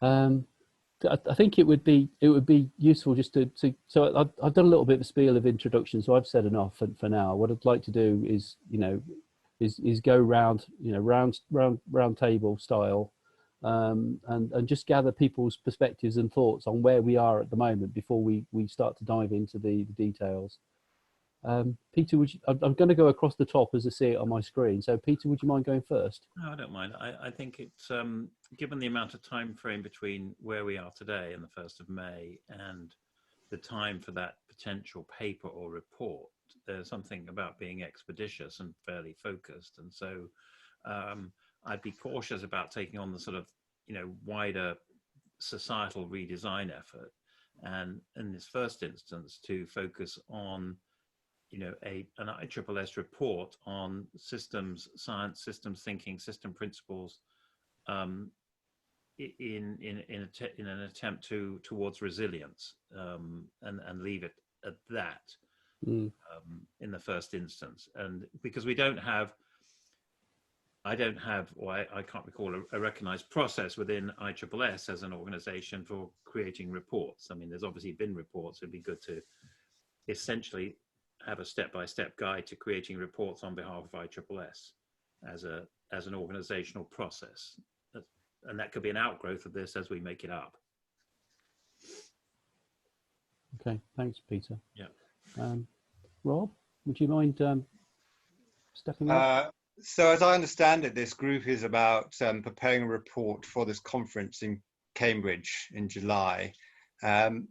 Um, I think it would be useful just to so I've done a little bit of a spiel of introduction, so I've said enough for now. What I'd like to do is is go round round table style, and just gather people's perspectives and thoughts on where we are at the moment before we start to dive into the details. Peter, I'm going to go across the top as I see it on my screen. So Peter, would you mind going first? No, I don't mind. I think it's, given the amount of time frame between where we are today and the 1st of May and the time for that potential paper or report, there's something about being expeditious and fairly focused. And so I'd be cautious about taking on the sort of, wider societal redesign effort. And in this first instance, to focus on an ISSS report on systems science, systems thinking, system principles, in an attempt towards resilience, and leave it at that in the first instance. And because I can't recall a recognized process within ISSS as an organization for creating reports. I mean, there's obviously been reports. It'd be good to essentially have a step-by-step guide to creating reports on behalf of ISSS as an organizational process. And that could be an outgrowth of this as we make it up. Okay, thanks, Peter. Yeah. Rob, would you mind stepping up? So as I understand it, this group is about preparing a report for this conference in Cambridge in July.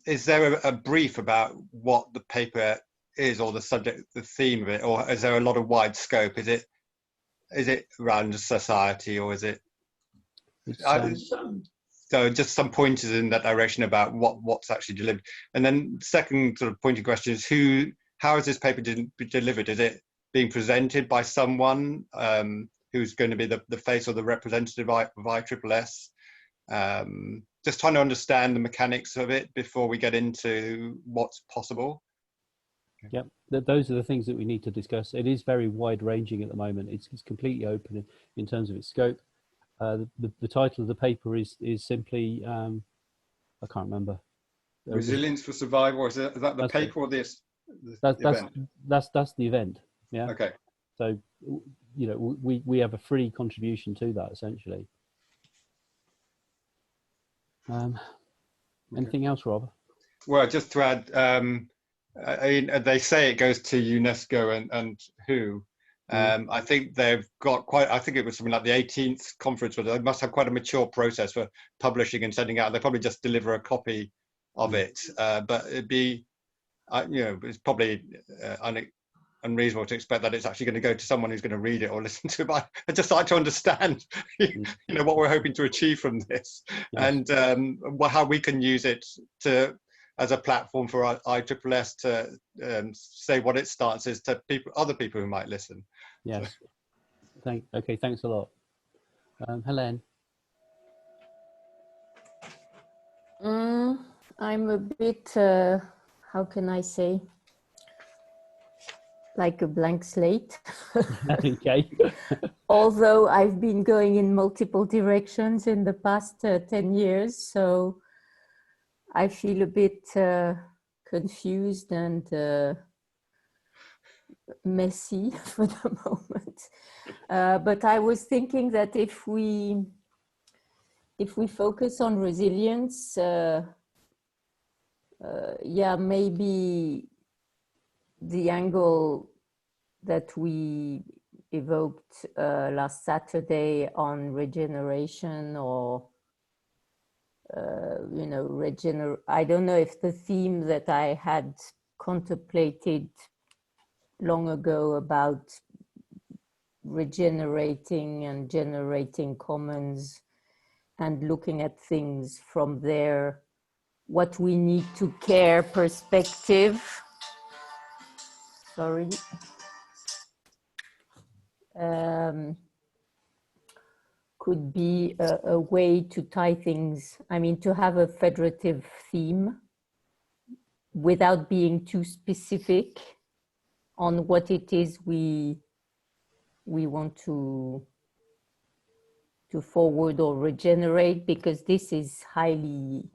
Is there a brief about what the paper is, or the subject, the theme of it, or is there a lot of wide scope? Is it around society, or is it? So just some pointers in that direction about what's actually delivered. And then second sort of pointing question is how is this paper delivered? Is it being presented by someone who's going to be the face or the representative of ISSS? Just trying to understand the mechanics of it before we get into what's possible. Yep, those are the things that we need to discuss. It is very wide ranging at the moment. It's completely open in terms of its scope. The title of the paper is simply, I can't remember. Resilience for Survival, or is that the paper or this? That's the event. Yeah. Okay. So, we have a free contribution to that essentially. Anything else, Rob? Well, just to add, they say it goes to UNESCO and WHO. I think they've got I think it was something like the 18th conference, where they must have quite a mature process for publishing and sending out. They probably just deliver a copy of it, but it'd be, it's probably unreasonable to expect that it's actually going to go to someone who's going to read it or listen to it. But I just like to understand, what we're hoping to achieve from this, and how we can use it as a platform for ISSS to say what its stance is to other people who might listen. Yes. So. Okay, thanks a lot. Helene? I'm a bit, how can I say, like a blank slate. Okay. Although I've been going in multiple directions in the past 10 years, so I feel a bit confused and messy for the moment. But I was thinking that if we focus on resilience, maybe the angle that we evoked last Saturday on regeneration, or I don't know if the theme that I had contemplated long ago about regenerating and generating commons and looking at things from their what we need to care perspective. Sorry. Could be a way to tie things, to have a federative theme without being too specific on what it is we want to to forward or regenerate, because this is highly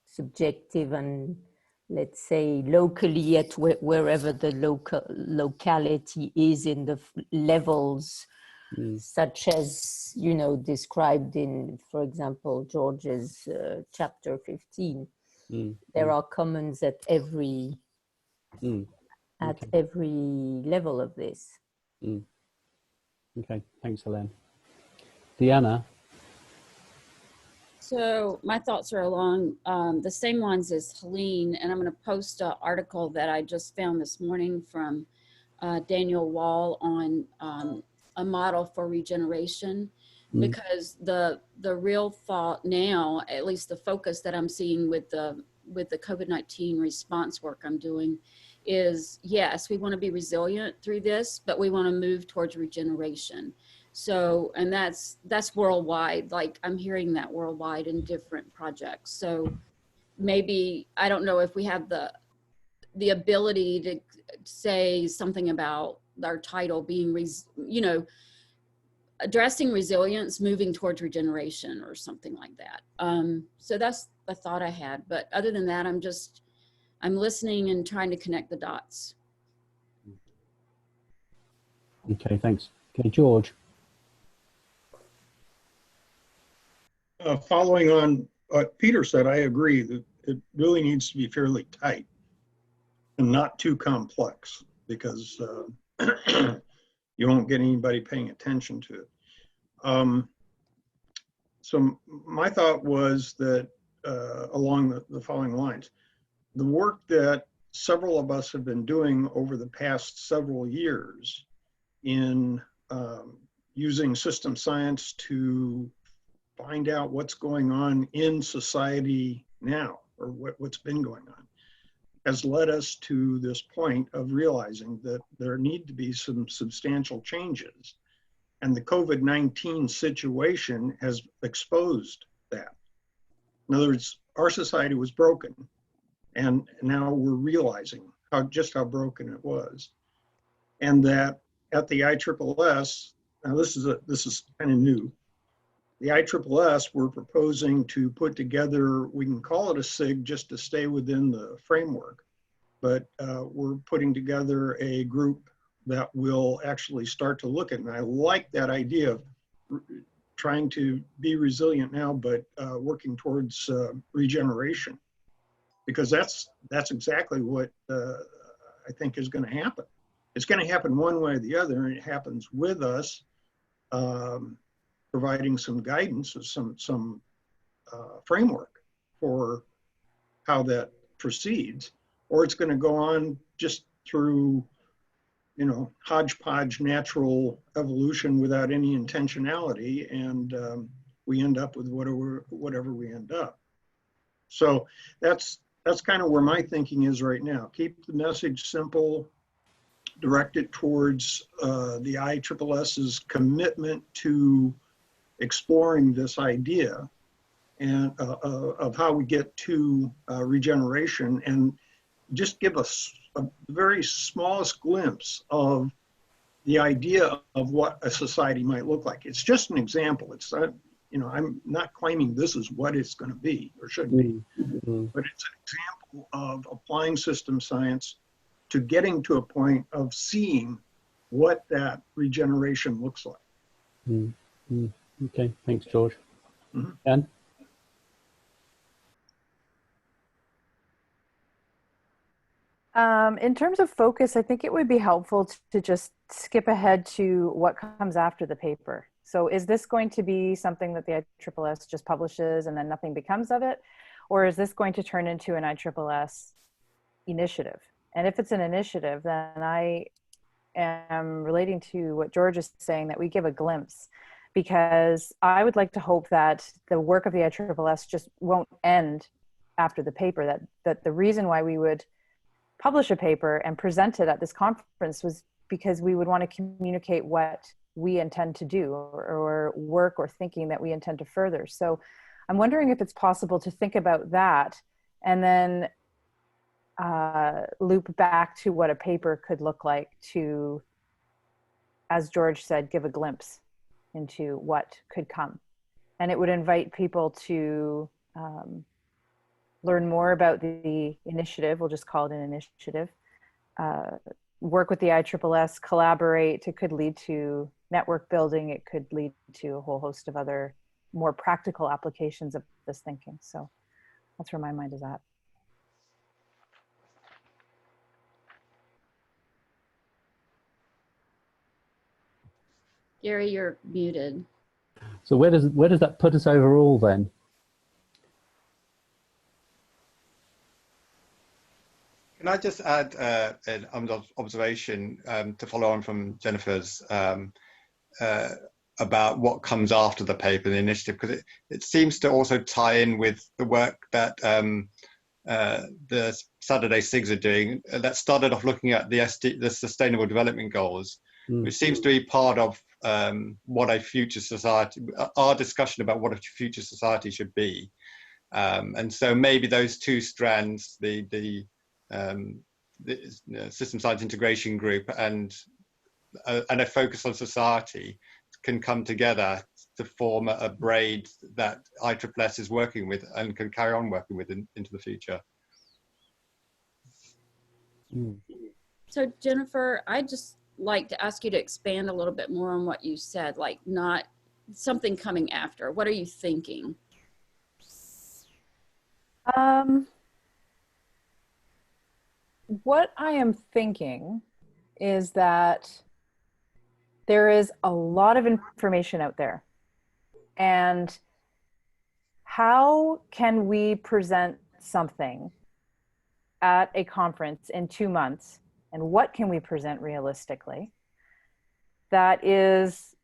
subjective and, let's say, locally at wherever the locality is in the levels, such as, you know, described in, for example, George's chapter 15. There are commons at every every level of this. Okay, thanks, Helene. Deanna? So my thoughts are along the same lines as Helene, and I'm going to post an article that I just found this morning from Daniel Wall on a model for regeneration, because the real thought now, at least the focus that I'm seeing with the COVID-19 response work I'm doing, is yes, we want to be resilient through this, but we want to move towards regeneration. So, and that's worldwide. Like, I'm hearing that worldwide in different projects. So maybe, I don't know if we have the ability to say something about our title being, you know, addressing resilience, moving towards regeneration or something like that. So that's the thought I had. But other than that, I'm listening and trying to connect the dots. Okay, thanks. Okay, George? Following on what Peter said, I agree that it really needs to be fairly tight and not too complex, because you won't get anybody paying attention to it. So my thought was that along the following lines, the work that several of us have been doing over the past several years in using system science to find out what's going on in society now, or what's been going on, has led us to this point of realizing that there need to be some substantial changes. And the COVID-19 situation has exposed that. In other words, our society was broken, and now we're realizing just how broken it was. And that at the ISSS, now this is kind of new, the ISSS, we're proposing to put together, we can call it a SIG just to stay within the framework, but we're putting together a group that will actually start to look at, and I like that idea of trying to be resilient now, but working towards regeneration, because that's exactly what I think is going to happen. It's going to happen one way or the other, and it happens with us providing some guidance or some framework for how that proceeds, or it's going to go on just through, you know, hodgepodge natural evolution without any intentionality, and we end up with whatever we end up. So that's kind of where my thinking is right now. Keep the message simple, direct it towards the ISSS's commitment to exploring this idea and of how we get to regeneration, and just give us a very smallest glimpse of the idea of what a society might look like. It's just an example. It's not, you know, I'm not claiming this is what it's going to be or should be, but it's an example of applying system science to getting to a point of seeing what that regeneration looks like. Okay, thanks, George. Anne? In terms of focus, I think it would be helpful to just skip ahead to what comes after the paper. So is this going to be something that the ISSS just publishes and then nothing becomes of it? Or is this going to turn into an ISSS initiative? And if it's an initiative, then I am relating to what George is saying, that we give a glimpse, because I would like to hope that the work of the ISSS just won't end after the paper, that the reason why we would publish a paper and present it at this conference was because we would want to communicate what we intend to do, or work or thinking that we intend to further. So I'm wondering if it's possible to think about that and then loop back to what a paper could look like to, as George said, give a glimpse into what could come. And it would invite people to learn more about the initiative, we'll just call it an initiative, work with the ISSS, collaborate. It could lead to network building. It could lead to a whole host of other more practical applications of this thinking. So that's where my mind is at. Gary, you're muted. So where does that put us overall then? Can I just add an observation to follow on from Jennifer's about what comes after the paper, the initiative, because it seems to also tie in with the work that the Saturday SIGs are doing. That started off looking at the Sustainable Development Goals, which seems to be part of what a future society, our discussion about what a future society should be. And so maybe those two strands, the System Science Integration Group and a focus on society, can come together to form a braid that ISSS is working with and can carry on working with into the future. So Jennifer, I'd just like to ask you to expand a little bit more on what you said, like not something coming after. What are you thinking? What I am thinking is that there is a lot of information out there. And how can we present something at a conference in 2 months? And what can we present realistically that is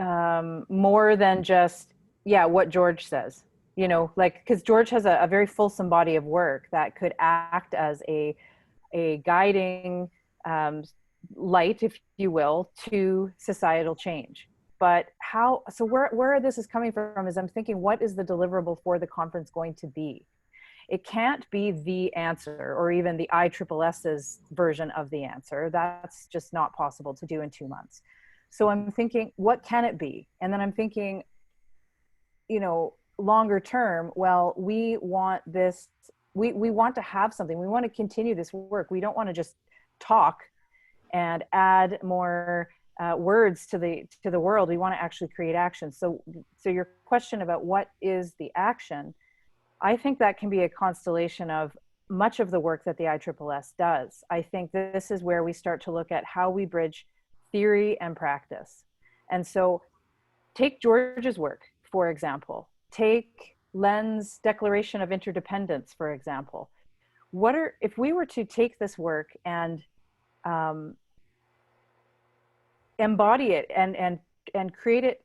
more than just, yeah, what George says? You know, like, because George has a very fulsome body of work that could act as a guiding light, if you will, to societal change. But how, so where this is coming from is I'm thinking, what is the deliverable for the conference going to be? It can't be the answer or even the ISSS's version of the answer. That's just not possible to do in 2 months. So I'm thinking, what can it be? And then I'm thinking, you know, longer term, well, we want this, we want to have something. We want to continue this work. We don't want to just talk and add more words to the world. We want to actually create action. So your question about what is the action, I think that can be a constellation of much of the work that the ISSS does. I think this is where we start to look at how we bridge theory and practice. And so take George's work, for example. Take Len's Declaration of Interdependence, for example. If we were to take this work and embody it and create it,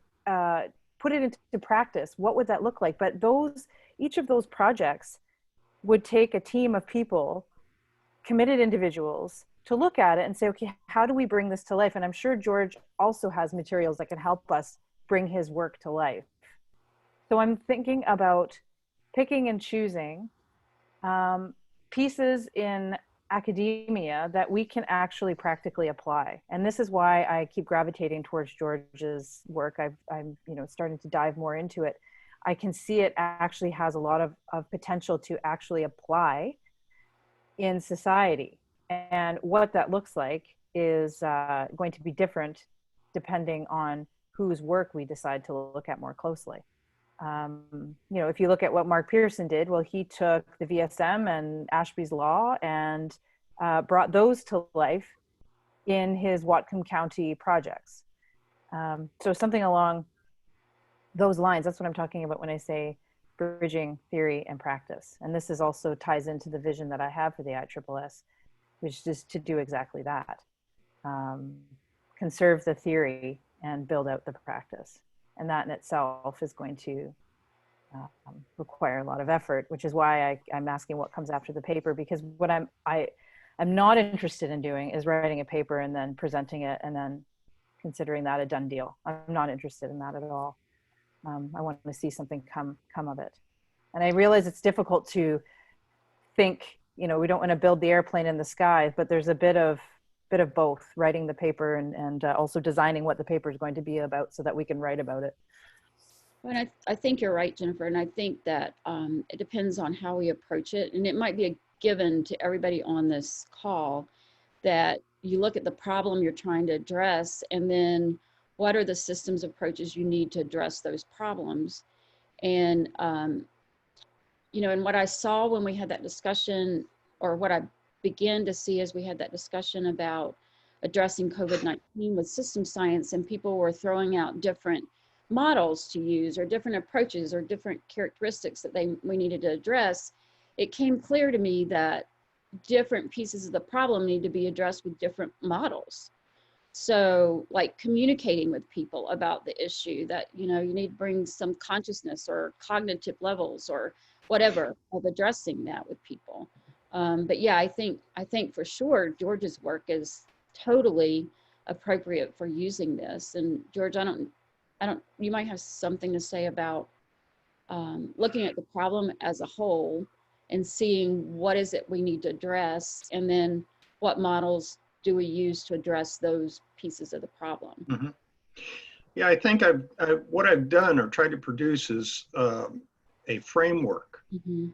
put it into practice, what would that look like? But each of those projects would take a team of people, committed individuals, to look at it and say, okay, how do we bring this to life? And I'm sure George also has materials that can help us bring his work to life. So I'm thinking about picking and choosing pieces in academia that we can actually practically apply. And this is why I keep gravitating towards George's work. I'm starting to dive more into it. I can see it actually has a lot of potential to actually apply in society. And what that looks like is going to be different depending on whose work we decide to look at more closely. If you look at what Mark Pearson did, well, he took the VSM and Ashby's Law and brought those to life in his Whatcom County projects. So something along those lines, that's what I'm talking about when I say bridging theory and practice. And this is also ties into the vision that I have for the ISSS, which is to do exactly that. Conserve the theory and build out the practice. And that in itself is going to require a lot of effort, which is why I'm asking what comes after the paper, because what I'm not interested in doing is writing a paper and then presenting it and then considering that a done deal. I'm not interested in that at all. I want to see something come of it. And I realize it's difficult to think, we don't want to build the airplane in the sky, but there's a bit of bit of both, writing the paper and also designing what the paper is going to be about so that we can write about it. And I think you're right, Jennifer, and I think that it depends on how we approach it, and it might be a given to everybody on this call that you look at the problem you're trying to address, and then what are the systems approaches you need to address those problems. And you know, and what I saw when we had that discussion, or what I began to see as we had that discussion about addressing COVID-19 with system science, and people were throwing out different models to use or different approaches or different characteristics that we needed to address, it came clear to me that different pieces of the problem need to be addressed with different models. So like communicating with people about the issue, that, you know, you need to bring some consciousness or cognitive levels or whatever of addressing that with people. But yeah, I think for sure George's work is totally appropriate for using this. And George, I don't, you might have something to say about looking at the problem as a whole and seeing what is it we need to address, and then what models do we use to address those pieces of the problem. Mm-hmm. Yeah, I think what I've done or tried to produce is a framework Mm-hmm.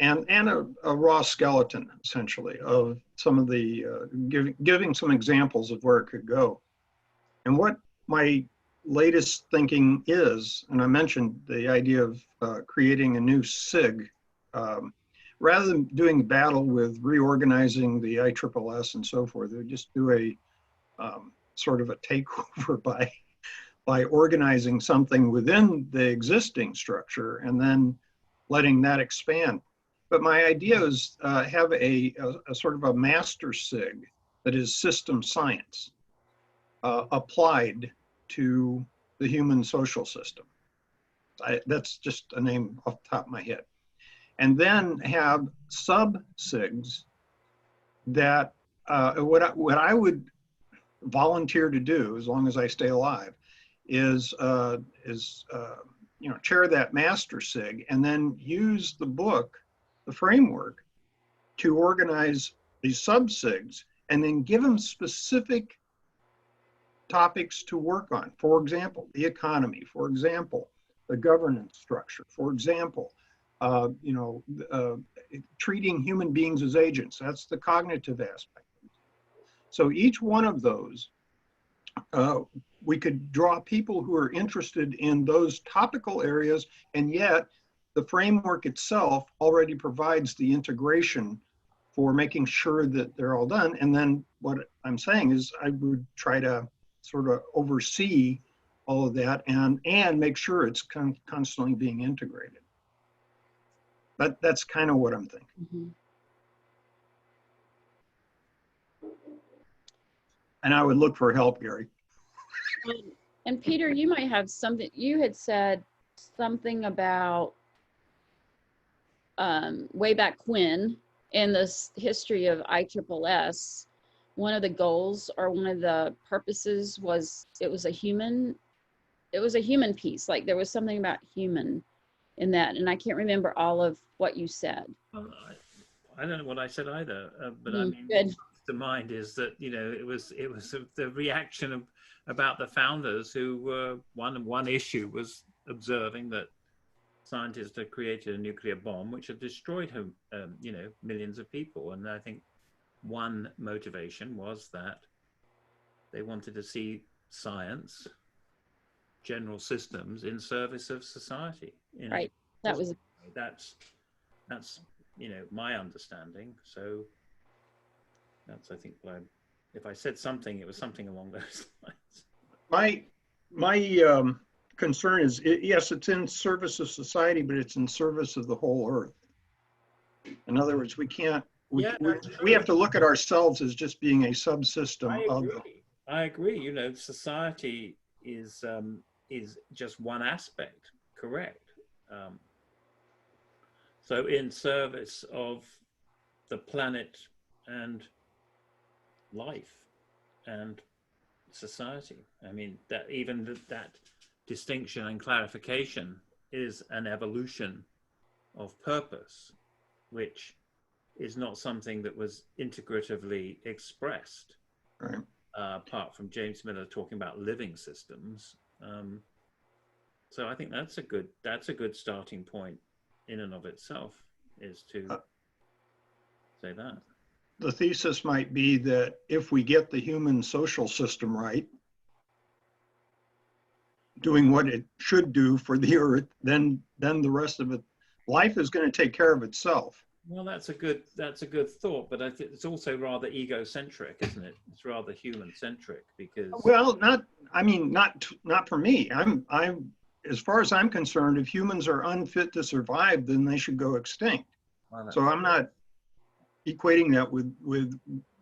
and a raw skeleton, essentially, of some of the, giving some examples of where it could go. And what my latest thinking is, and I mentioned the idea of creating a new SIG, rather than doing battle with reorganizing the ISSS and so forth, we just do a sort of a takeover by organizing something within the existing structure and then letting that expand. But my idea is have a sort of a master SIG that is system science applied to the human social system. That's just a name off the top of my head. And then have sub-SIGs that what I would volunteer to do, as long as I stay alive, is you know, chair that master SIG and then use the book, the framework, to organize these sub-SIGs and then give them specific topics to work on. For example, the economy. For example, the governance structure. For example, you know, treating human beings as agents. That's the cognitive aspect. So each one of those, we could draw people who are interested in those topical areas, and yet the framework itself already provides the integration for making sure that they're all done. And then what I'm saying is I would try to sort of oversee all of that and make sure it's constantly being integrated. But that's kind of what I'm thinking. Mm-hmm. And I would look for help, Gary. And Peter, you might have something, you had said something about way back when in this history of ISSS, one of the goals or one of the purposes was it was a human piece. Like there was something about human in that, and I can't remember all of what you said. Well, I don't know what I said either, but I mean, good. what comes to mind is that, you know, it was the reaction about the founders who were one issue was observing that scientists had created a nuclear bomb which had destroyed you know, millions of people, and I think one motivation was that they wanted to see science, general systems, in service of society. Right. That was that's you know, my understanding. So that's, I think, what if I said something, it was something along those lines. My concern is, yes, it's in service of society, but it's in service of the whole earth. In other words, we can't, we have to look at ourselves as just being a subsystem of the. I agree. You know, society is just one aspect, correct? So in service of the planet and life and society. I mean, that even that distinction and clarification is an evolution of purpose, which is not something that was integratively expressed Right. Apart from James Miller talking about living systems. So I think that's a good starting point in and of itself, is to say that. The thesis might be that if we get the human social system right, doing what it should do for the earth, then the rest of it, life is going to take care of itself. Well, that's a good thought, but I think it's also rather egocentric, isn't it? It's rather human-centric, because Well, not for me. I'm as far as I'm concerned, if humans are unfit to survive, then they should go extinct. well, So I'm not equating that with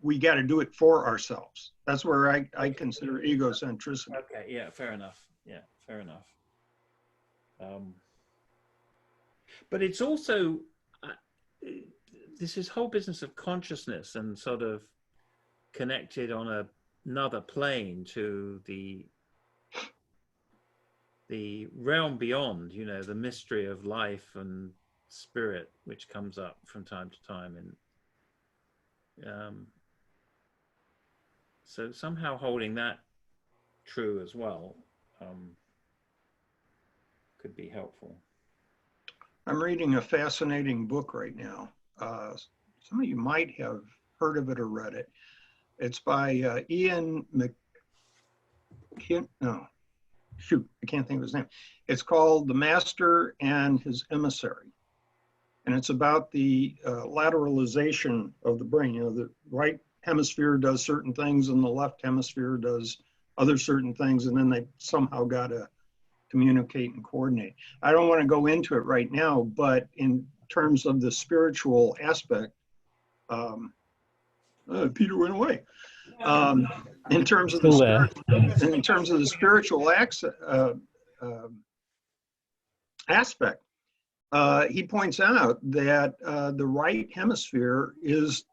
we got to do it for ourselves. That's where I consider egocentricity. okay, yeah, fair enough. Yeah, fair enough. But it's also this whole business of consciousness and sort of connected on another plane to the realm beyond, you know, the mystery of life and spirit, which comes up from time to time. And so somehow holding that true as well could be helpful. I'm reading a fascinating book right now. Some of you might have heard of it or read it. It's by Ian no, shoot, I can't think of his name. It's called The Master and His Emissary. And it's about the lateralization of the brain. You know, the right hemisphere does certain things and the left hemisphere does other certain things, and then they somehow got to communicate and coordinate. I don't want to go into it right now, but in terms of the spiritual aspect, Peter went away. In terms of Still there. in terms of the spiritual aspect, he points out that the right hemisphere is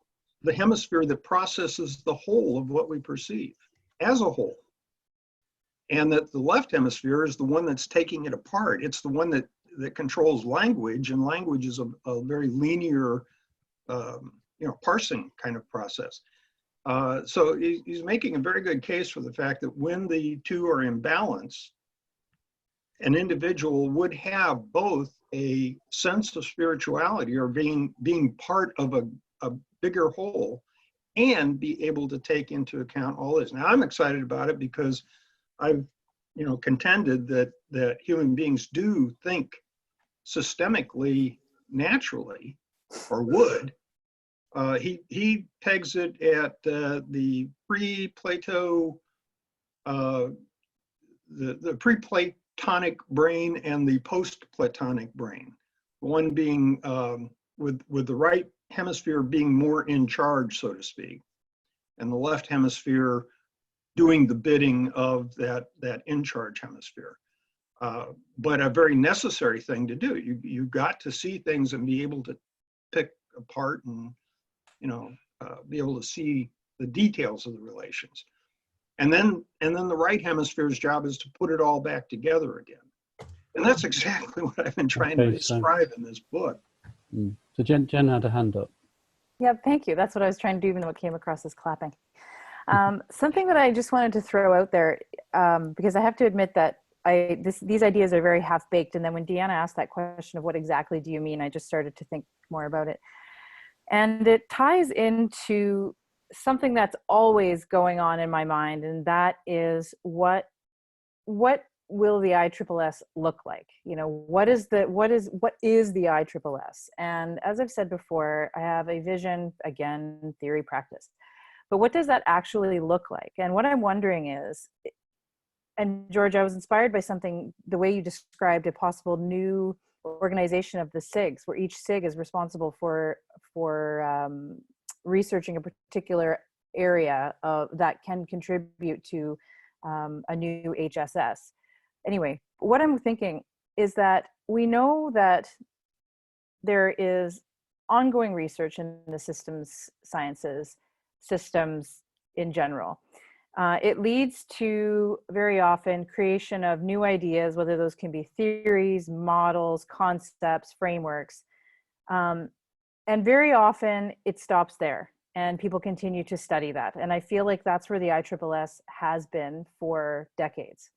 the hemisphere that processes the whole of what we perceive as a whole. And that the left hemisphere is the one that's taking it apart. It's the one that controls language, and language is a very linear, parsing kind of process. So he's making a very good case for the fact that when the two are in balance, an individual would have both a sense of spirituality or being part of a bigger whole, and be able to take into account all this. Now, I'm excited about it because I've, contended that human beings do think systemically, naturally, or would. He pegs it at the pre-Plato, the pre-Platonic brain and the post-Platonic brain. One being with the right hemisphere being more in charge, so to speak, and the left hemisphere doing the bidding of that in charge hemisphere. But a very necessary thing to do. You've got to see things and be able to pick apart and be able to see the details of the relations. And then the right hemisphere's job is to put it all back together again. And that's exactly what I've been trying to describe in this book. So Jen had a hand up. Yeah, thank you. That's what I was trying to do, even though it came across as clapping. Something that I just wanted to throw out there, because I have to admit that these ideas are very half-baked. And then when Deanna asked that question of what exactly do you mean, I just started to think more about it. And it ties into something that's always going on in my mind, and that is what will the ISSS look like? What is the ISSS? And as I've said before, I have a vision, again, theory, practice. But what does that actually look like? And what I'm wondering is, and George, I was inspired by something, the way you described a possible new organization of the SIGs, where each SIG is responsible for researching a particular area that can contribute to a new HSS. Anyway, what I'm thinking is that we know that there is ongoing research in the systems sciences, systems in general. It leads to very often creation of new ideas, whether those can be theories, models, concepts, frameworks. And very often it stops there. and people continue to study that. And I feel like that's where the ISSS has been for decades.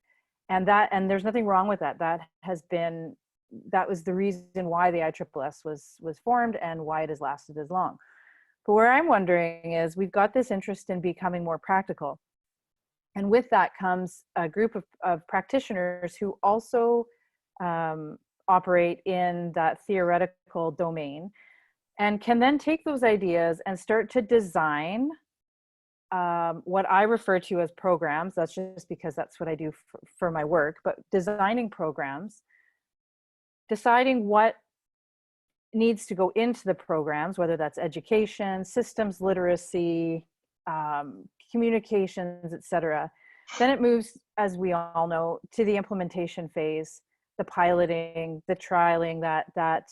And there's nothing wrong with that. That was the reason why the ISSS was formed and why it has lasted as long. But where I'm wondering is, we've got this interest in becoming more practical. And with that comes a group of practitioners who also operate in that theoretical domain, and can then take those ideas and start to design what I refer to as programs. That's just because that's what I do for my work, but designing programs, deciding what needs to go into the programs, whether that's education, systems literacy, communications, etc. Then it moves, as we all know, to the implementation phase, the piloting, the trialing, that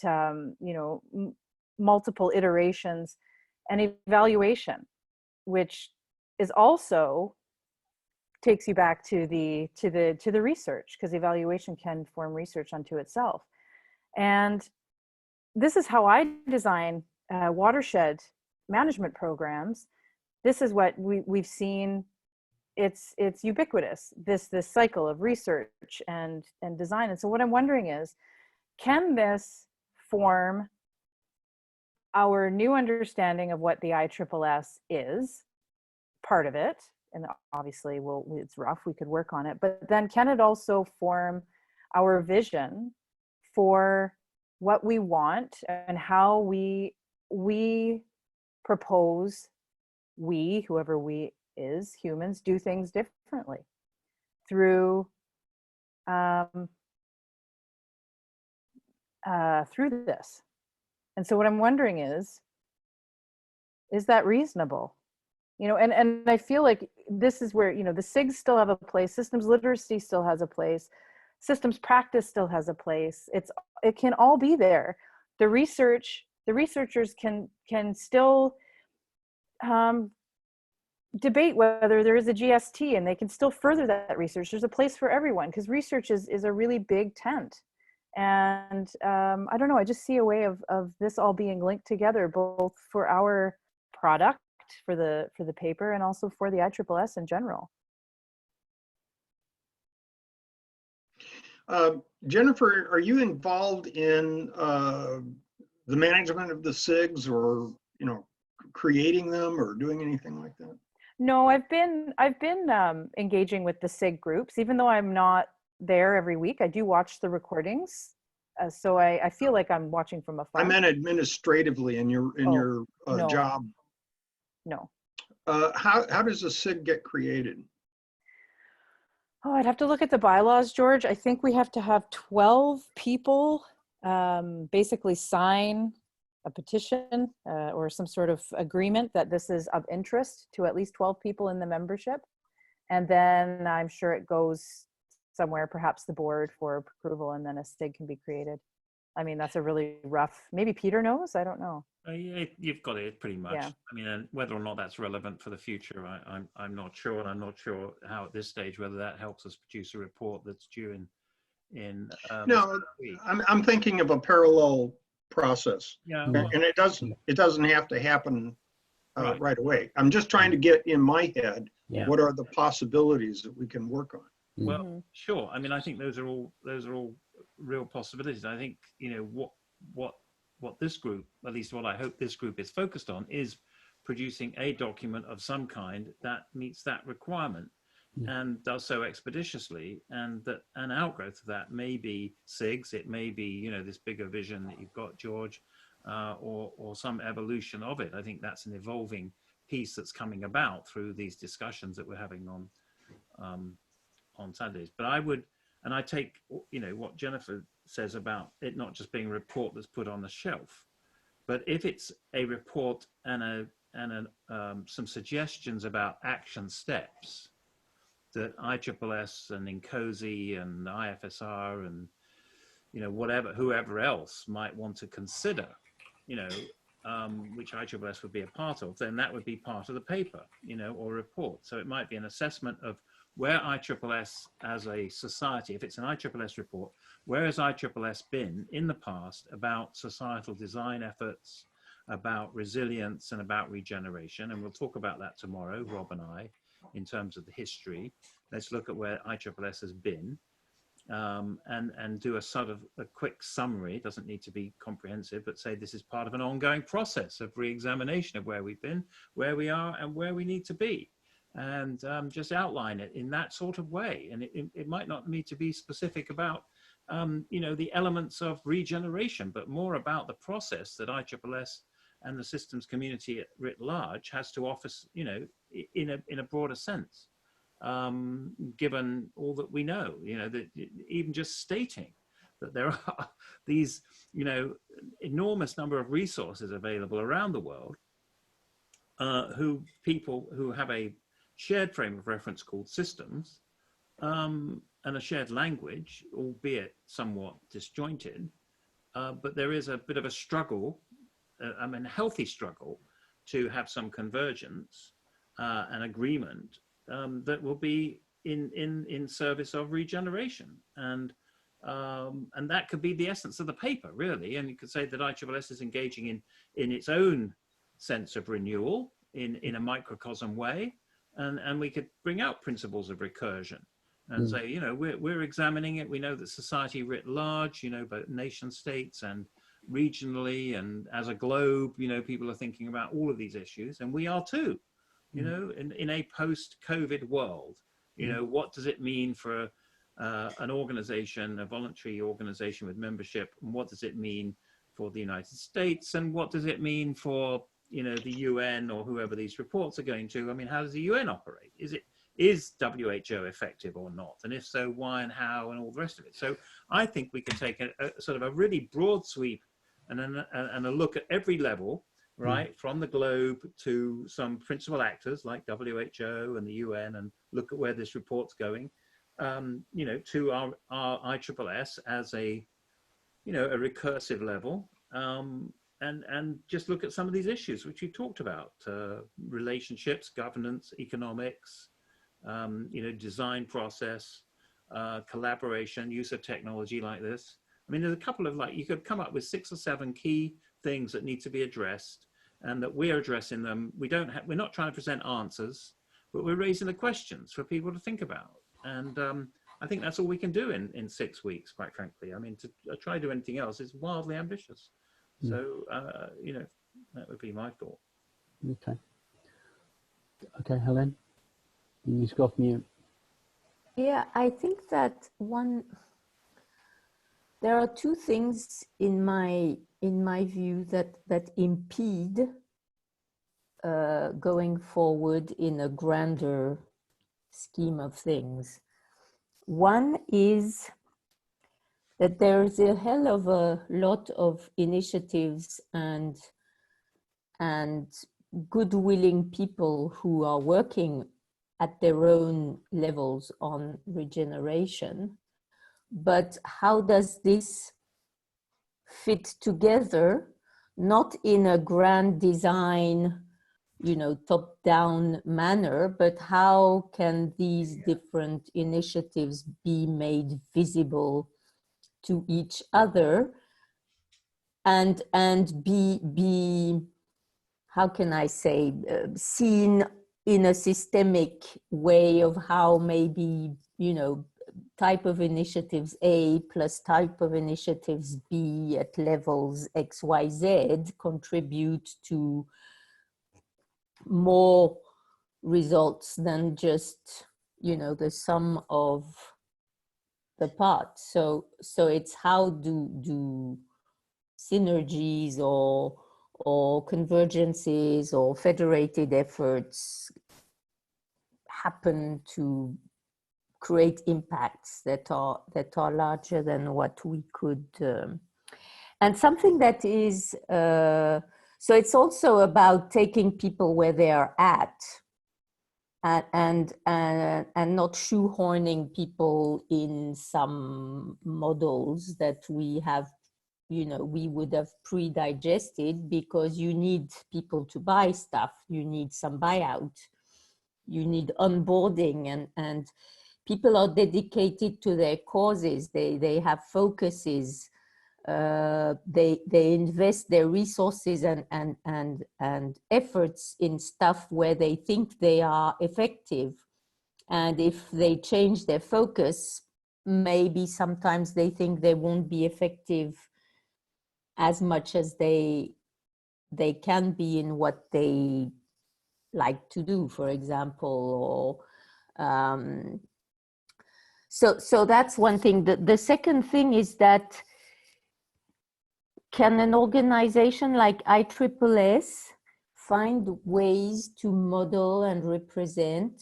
multiple iterations, and evaluation, which is also takes you back to the research, because evaluation can form research unto itself. And this is how I design watershed management programs. This is what we've seen. It's ubiquitous, this cycle of research and design. And so what I'm wondering is, can this form our new understanding of what the ISSS is, part of it? And obviously, it's rough, we could work on it, but then can it also form our vision for what we want and how we propose whoever we is, humans, do things differently through this? And so what I'm wondering is that reasonable? And I feel like this is where, the SIGs still have a place, systems literacy still has a place, systems practice still has a place. It can all be there. The researchers can still debate whether there is a GST, and they can still further that research. There's a place for everyone, because research is a really big tent. And I don't know, I just see a way of this all being linked together, both for our product, for the paper, and also for the ISSS in general. Jennifer, are you involved in the management of the SIGs, or creating them, or doing anything like that? No, I've been engaging with the SIG groups, even though I'm not there every week. I do watch the recordings, so I feel like I'm watching from afar. I meant administratively in your no. job. No. How does a SIG get created? Oh, I'd have to look at the bylaws, George. I think we have to have 12 people basically sign a petition or some sort of agreement that this is of interest to at least 12 people in the membership. And then I'm sure it goes somewhere, perhaps the board, for approval, and then a SIG can be created. I mean, that's a really rough, maybe Peter knows, I don't know. Yeah, you've got it pretty much. Yeah. I mean, and whether or not that's relevant for the future, I'm not sure, and I'm not sure how at this stage whether that helps us produce a report that's due in. No, I'm thinking of a parallel process. Yeah, and it doesn't have to happen right away. I'm just trying to get in my head what are the possibilities that we can work on. Well, sure. I mean, I think those are all real possibilities. I think what this group, at least what I hope this group is focused on, is producing a document of some kind that meets that requirement and does so expeditiously, and that an outgrowth of that may be SIGs, it may be this bigger vision that you've got, George, or some evolution of it. I think that's an evolving piece that's coming about through these discussions that we're having on Saturdays. But I take what Jennifer says about it not just being a report that's put on the shelf, but if it's a report and some suggestions about action steps that ISSS and INCOSE and IFSR and whoever else might want to consider, which ISSS would be a part of, then that would be part of the paper, or report. So it might be an assessment of where ISSS as a society, if it's an ISSS report, where has ISSS been in the past about societal design efforts, about resilience and about regeneration. And we'll talk about that tomorrow, Rob and I, in terms of the history. Let's look at where ISSS has been, and do a sort of a quick summary. It doesn't need to be comprehensive, but say this is part of an ongoing process of re-examination of where we've been, where we are, and where we need to be. And just outline it in that sort of way. And it might not need to be specific about you know, the elements of regeneration, but more about the process that ISSS and the systems community writ large has to offer, you know, in a broader sense, given all that we know, you know, that even just stating that there are these, you know, enormous number of resources available around the world, people who have a shared frame of reference called systems, and a shared language, albeit somewhat disjointed, but there is a bit of a struggle, I mean, a healthy struggle, to have some convergence and agreement that will be in service of regeneration. And that could be the essence of the paper, really. And you could say that ISSS is engaging in its own sense of renewal in a microcosm way, and we could bring out principles of recursion and say, you know, we're examining it. We know that society writ large, you know, both nation states and regionally and as a globe, you know, people are thinking about all of these issues, and we are too, you know, in a post-COVID world. You know, what does it mean for an organization, a voluntary organization with membership, and what does it mean for the United States, and what does it mean for, you know, the UN or whoever these reports are going to? I mean, how does the UN operate? Is WHO effective or not? And if so, why and how, and all the rest of it. So I think we can take a sort of a really broad sweep and a look at every level, right, from the globe to some principal actors like WHO and the UN, and look at where this report's going, you know, to our ISSS as a, you know, a recursive level, and just look at some of these issues which you talked about, relationships, governance, economics, you know, design process, collaboration, use of technology like this. I mean, there's a couple of, like, you could come up with 6 or 7 key things that need to be addressed, and that we're addressing them. We're not trying to present answers, but we're raising the questions for people to think about. And I think that's all we can do in 6 weeks, quite frankly. I mean, to try to do anything else is wildly ambitious. So, you know, that would be my thought. Okay. Okay, Helen, you just go off mute. Yeah, I think that there are 2 things in my view that impede going forward in a grander scheme of things. One is that there's a hell of a lot of initiatives and good willing people who are working at their own levels on regeneration. But how does this fit together, not in a grand design, you know, top-down manner, but how can these different initiatives be made visible to each other and be how can I say, seen in a systemic way of how maybe, you know, type of initiatives A plus type of initiatives B at levels X, Y, Z contribute to more results than just, you know, the sum of the parts. So it's how do synergies or convergences or federated efforts happen to create impacts that are larger than what we could, and something that is, so it's also about taking people where they are at and not shoehorning people in some models that we have, you know, we would have pre-digested, because you need people to buy stuff, you need some buyout, you need onboarding, and people are dedicated to their causes. They have focuses they invest their resources and efforts in stuff where they think they are effective. And if they change their focus, maybe sometimes they think they won't be effective as much as they can be in what they like to do, for example, or so that's one thing. The second thing is that, can an organization like ISSS find ways to model and represent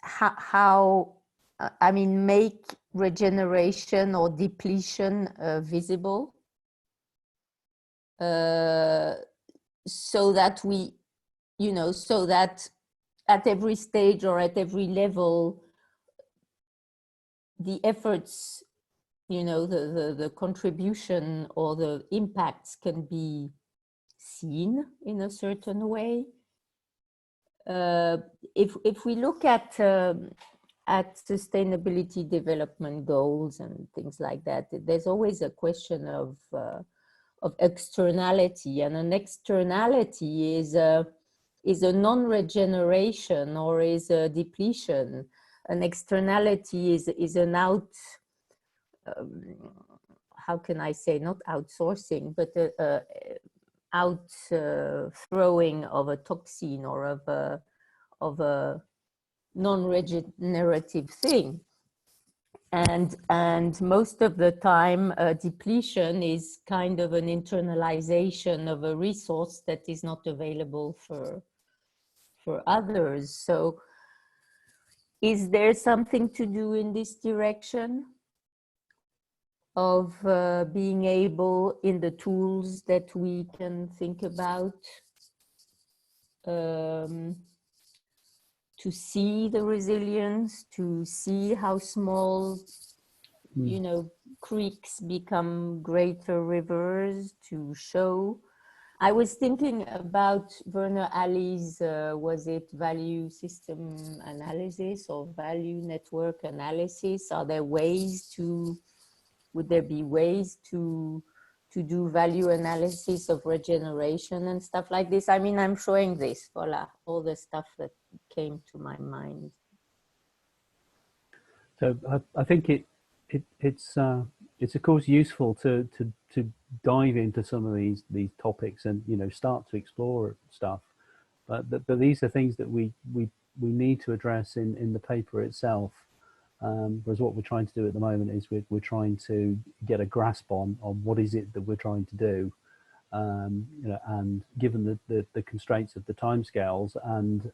how I mean, make regeneration or depletion visible, so that we, you know, so that at every stage or at every level, the efforts, you know, the contribution or the impacts can be seen in a certain way. If we look at sustainability development goals and things like that, there's always a question of externality, and an externality is a non-regeneration or is a depletion. An externality is an how can I say, not outsourcing, but out throwing of a toxin or of a non-regenerative thing. And most of the time, depletion is kind of an internalization of a resource that is not available for others. So is there something to do in this direction of being able, in the tools that we can think about, to see the resilience, to see how small, you know, creeks become greater rivers, to show? I was thinking about Werner Ali's, was it value system analysis or value network analysis? Are there ways to, would there be ways to do value analysis of regeneration and stuff like this? I mean, I'm showing this, voila, all the stuff that came to my mind. So I think it's of course useful to dive into some of these topics and, you know, start to explore stuff, but these are things that we need to address in the paper itself. Whereas what we're trying to do at the moment is we're trying to get a grasp on what is it that we're trying to do, you know, and given the constraints of the timescales and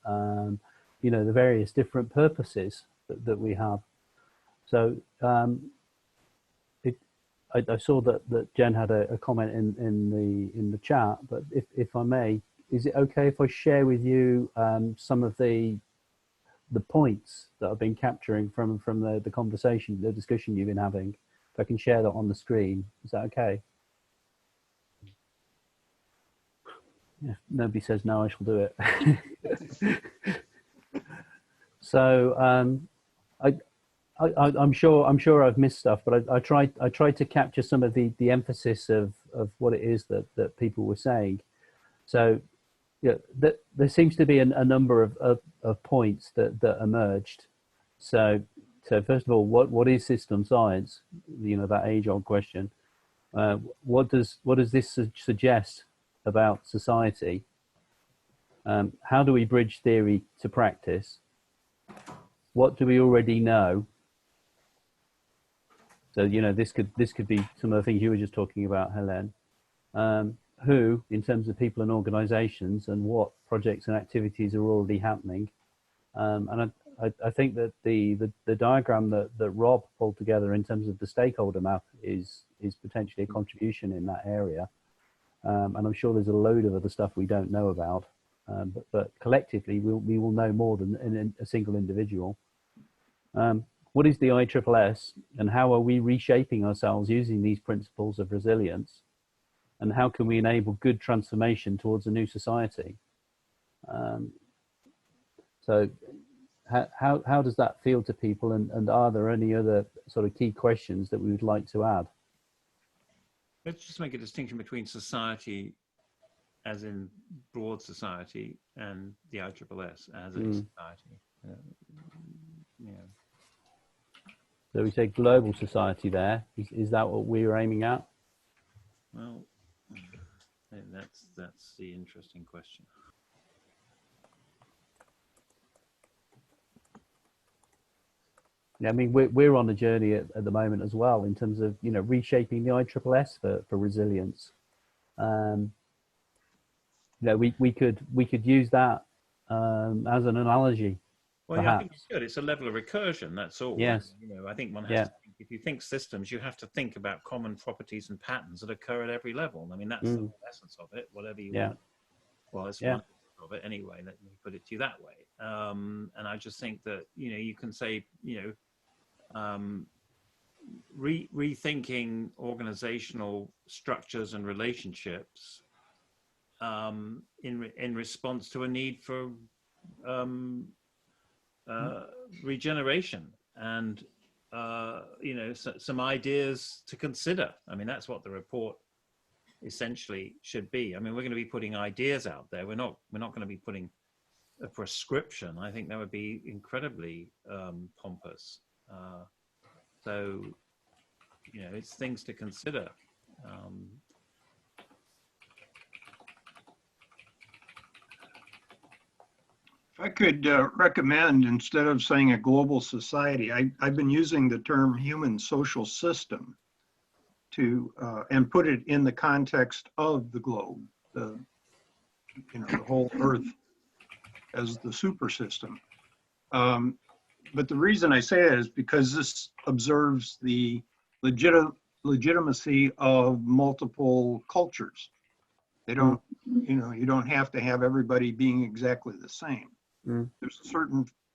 you know, the various different purposes that we have. So I saw that Jen had a comment in the chat, but if I may, is it okay if I share with you some of the points that I've been capturing from the conversation, the discussion you've been having? If I can share that on the screen, is that okay? If nobody says no, I shall do it. So I'm sure I've missed stuff, but I tried to capture some of the emphasis of what it is that people were saying. So yeah, there seems to be a number of points that emerged. So first of all, what is system science? You know, that age-old question. What does this suggest about society? How do we bridge theory to practice? What do we already know? So, you know, this could be some of the things you were just talking about, Helene. Who, in terms of people and organizations, and what projects and activities are already happening. And I think that the diagram that Rob pulled together in terms of the stakeholder map is potentially a contribution in that area. And I'm sure there's a load of other stuff we don't know about, but collectively we will know more than in a single individual. What is the ISSS, and how are we reshaping ourselves using these principles of resilience? And how can we enable good transformation towards a new society? So how does that feel to people, and are there any other sort of key questions that we would like to add? Let's just make a distinction between society, as in broad society, and the ISSS as a society. Yeah. So we say global society there. Is that what we were aiming at? Well, that's the interesting question. Yeah, I mean, we're on a journey at the moment as well in terms of, you know, reshaping the ISSS for resilience. You know, we could use that as an analogy. Well, yeah, I think it's good. It's a level of recursion. That's all. Yes. You know, I think one has to think, if you think systems, you have to think about common properties and patterns that occur at every level. I mean, that's the essence of it. Whatever you want. Well, it's one of it anyway. Let me put it to you that way. And I just think that, you know, you can say, you know, rethinking organizational structures and relationships in response to a need for regeneration and you know, some ideas to consider. I mean, that's what the report essentially should be. I mean, we're going to be putting ideas out there. We're not going to be putting a prescription. I think that would be incredibly pompous. So, you know, it's things to consider. If I could recommend, instead of saying a global society, I've been using the term human social system to and put it in the context of the globe, the whole Earth as the super system. But the reason I say it is because this observes the legitimacy of multiple cultures. They don't, you know, you don't have to have everybody being exactly the same. There's a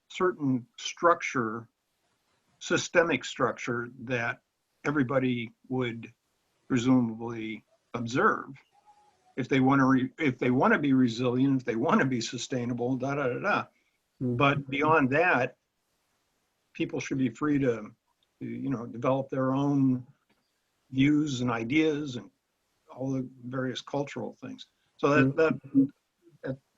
certain structure, systemic structure, that everybody would presumably observe if they want to be resilient, if they want to be sustainable, da da da da. But beyond that, people should be free to, you know, develop their own views and ideas and all the various cultural things. So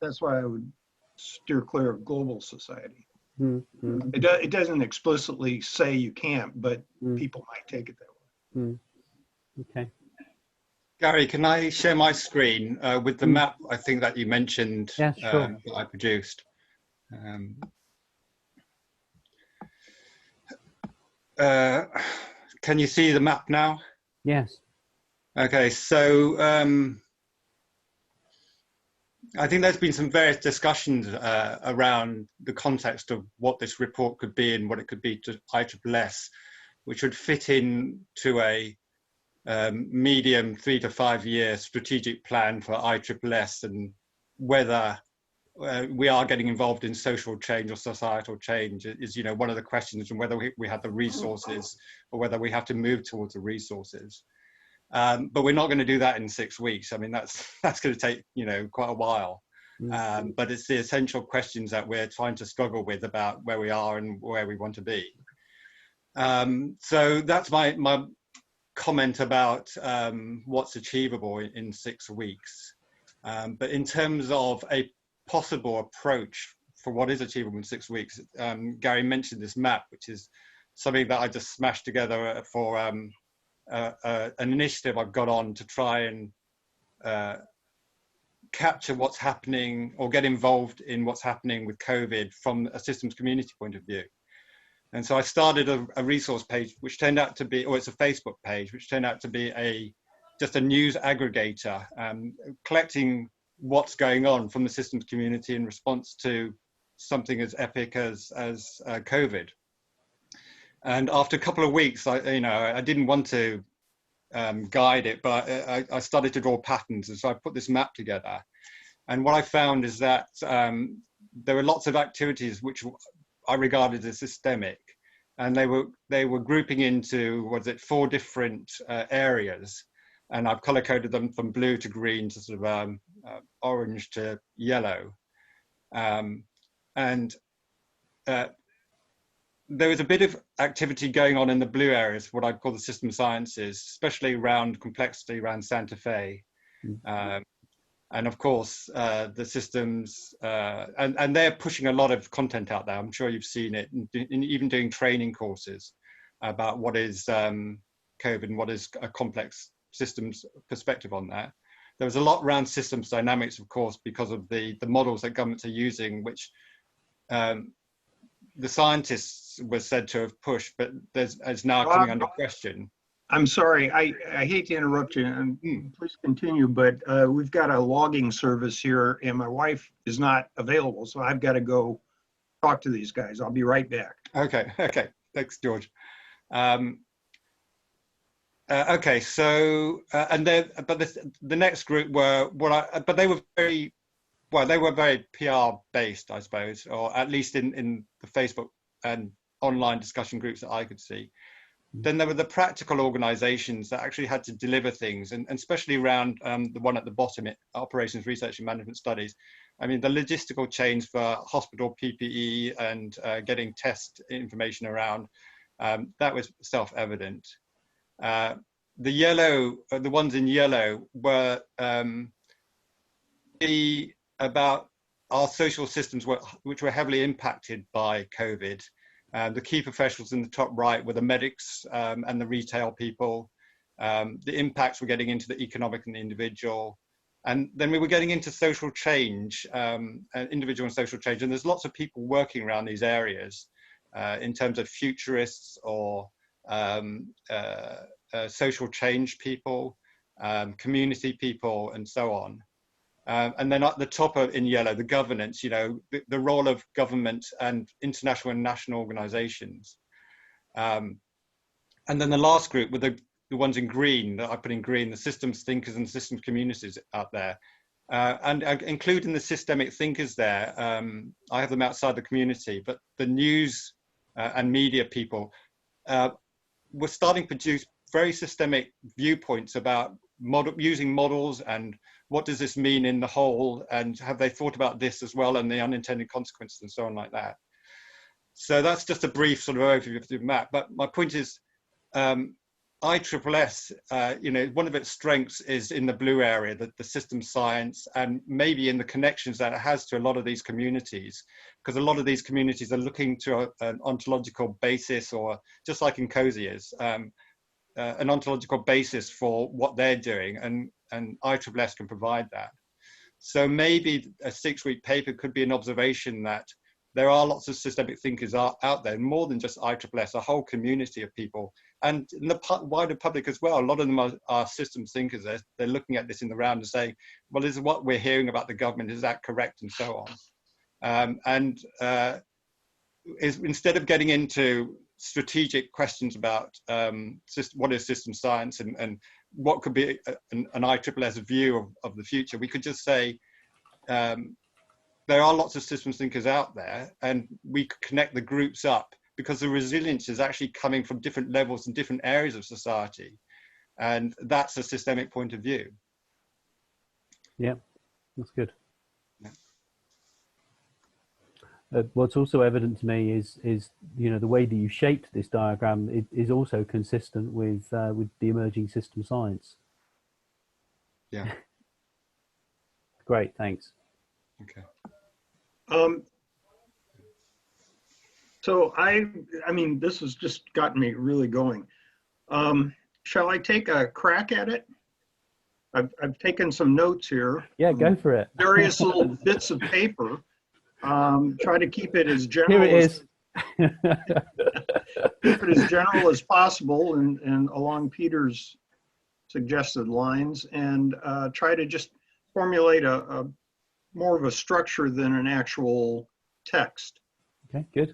that's why I would steer clear of global society. It doesn't explicitly say you can't, but people might take it that way. Okay. Gary, can I share my screen with the map, I think, that you mentioned, Yeah, sure. that I produced? Can you see the map now? Yes. Okay, so I think there's been some various discussions around the context of what this report could be and what it could be to ISSS, which would fit in to a medium 3 to 5 year strategic plan for ISSS, and whether we are getting involved in social change or societal change is, you know, one of the questions, and whether we have the resources or whether we have to move towards the resources. But we're not going to do that in 6 weeks. I mean, that's going to take, you know, quite a while. But it's the essential questions that we're trying to struggle with about where we are and where we want to be. So that's my comment about what's achievable in 6 weeks. But in terms of a possible approach for what is achievable in 6 weeks, Gary mentioned this map, which is something that I just smashed together for an initiative I've got on to try and capture what's happening or get involved in what's happening with COVID from a systems community point of view. And so I started a resource page, which turned out to be, or it's a Facebook page, which turned out to be just a news aggregator, collecting what's going on from the systems community in response to something as epic as COVID. And after a couple of weeks, I didn't want to guide it, but I started to draw patterns. And so I put this map together. And what I found is that there were lots of activities which I regarded as systemic, and they were grouping into, 4 different areas. And I've color coded them from blue to green to sort of orange to yellow. And there is a bit of activity going on in the blue areas, what I call the system sciences, especially around complexity around Santa Fe. And of course, the systems, and they're pushing a lot of content out there. I'm sure you've seen it, even doing training courses about what is COVID and what is a complex systems perspective on that. There was a lot around systems dynamics, of course, because of the models that governments are using, which the scientists were said to have pushed, but is now coming under question. I'm sorry, I hate to interrupt you, and please continue, but we've got a logging service here, and my wife is not available, so I've got to go talk to these guys. I'll be right back. Okay, thanks, George. Okay, so and then, but the next group were but they were very PR based, I suppose, or at least in the Facebook and online discussion groups that I could see. Then there were the practical organizations that actually had to deliver things, and especially around the one at the bottom, operations, research and management studies. I mean, the logistical chains for hospital PPE and getting test information around, that was self-evident. The ones in yellow were about our social systems which were heavily impacted by COVID. The key professionals in the top right were the medics and the retail people. The impacts were getting into the economic and the individual. And then we were getting into social change, individual and social change. And there's lots of people working around these areas in terms of futurists or social change people, community people, and so on. And then at the top in yellow, the governance, the role of government and international and national organizations. And then the last group were the ones in green, that I put in green, the systems thinkers and systems communities out there. And including the systemic thinkers there, I have them outside the community, but the news and media people were starting to produce very systemic viewpoints about using models and what does this mean in the whole, and have they thought about this as well and the unintended consequences and so on like that. So that's just a brief sort of overview of the map. But my point is, ISSS, one of its strengths is in the blue area, the system science, and maybe in the connections that it has to a lot of these communities, because a lot of these communities are looking to an ontological basis, or just like in COSI is, an ontological basis for what they're doing, and ISSS can provide that. So maybe a 6-week paper could be an observation that there are lots of systemic thinkers out there, more than just ISSS, a whole community of people, and in the wider public as well. A lot of them are systems thinkers. They're looking at this in the round and saying, well, this is what we're hearing about the government, is that correct, and so on. Instead of getting into strategic questions about what is system science and what could be an ISSS view of the future, we could just say there are lots of systems thinkers out there, and we could connect the groups up, because the resilience is actually coming from different levels and different areas of society, and that's a systemic point of view. Yeah, that's good. Yeah. What's also evident to me is the way that you shaped this diagram is also consistent with the emerging system science. Yeah. Great, thanks. Okay. So I mean, this has just gotten me really going. Shall I take a crack at it? I've taken some notes here. Yeah, go for it. Various little bits of paper. Try to keep it as general. Here it is. Keep it as general as possible, and along Peter's suggested lines, and try to just formulate a more of a structure than an actual text. Okay, good.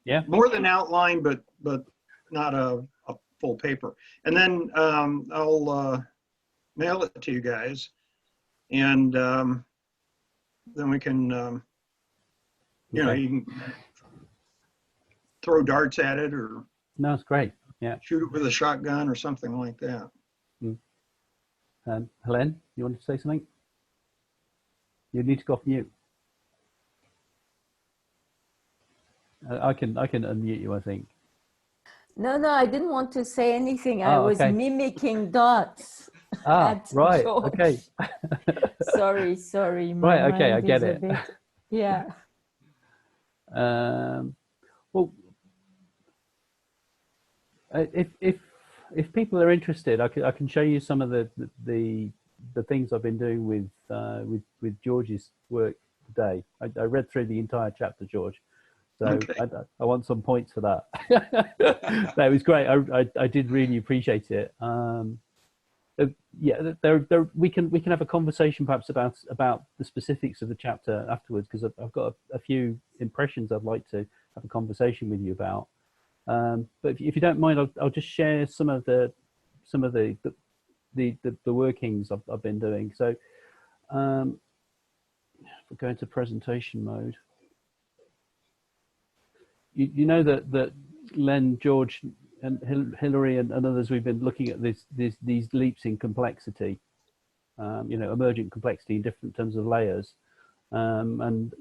Yeah. More than outline, but not a full paper. And then I'll mail it to you guys, and then we can, you can throw darts at it, or no, it's great. Yeah. shoot it with a shotgun or something like that. Helene, you want to say something? You need to go off mute. I can unmute you, I think. No, no, I didn't want to say anything. I Oh, was okay. mimicking dots at Right. George. Okay. Sorry. My Right. Okay. I mind get is a it. bit, yeah. Well, if people are interested, I can show you some of the things I've been doing with George's work today. I read through the entire chapter, George. So Okay. I want some points for that. That was great. I did really appreciate it. Yeah, we can have a conversation perhaps about the specifics of the chapter afterwards, because I've got a few impressions I'd like to have a conversation with you about. But if you don't mind, I'll just share some of the workings I've been doing. So if we go into presentation mode, you know that Len, George, and Hilary and others, we've been looking at these leaps in complexity, emergent complexity in different terms of layers, and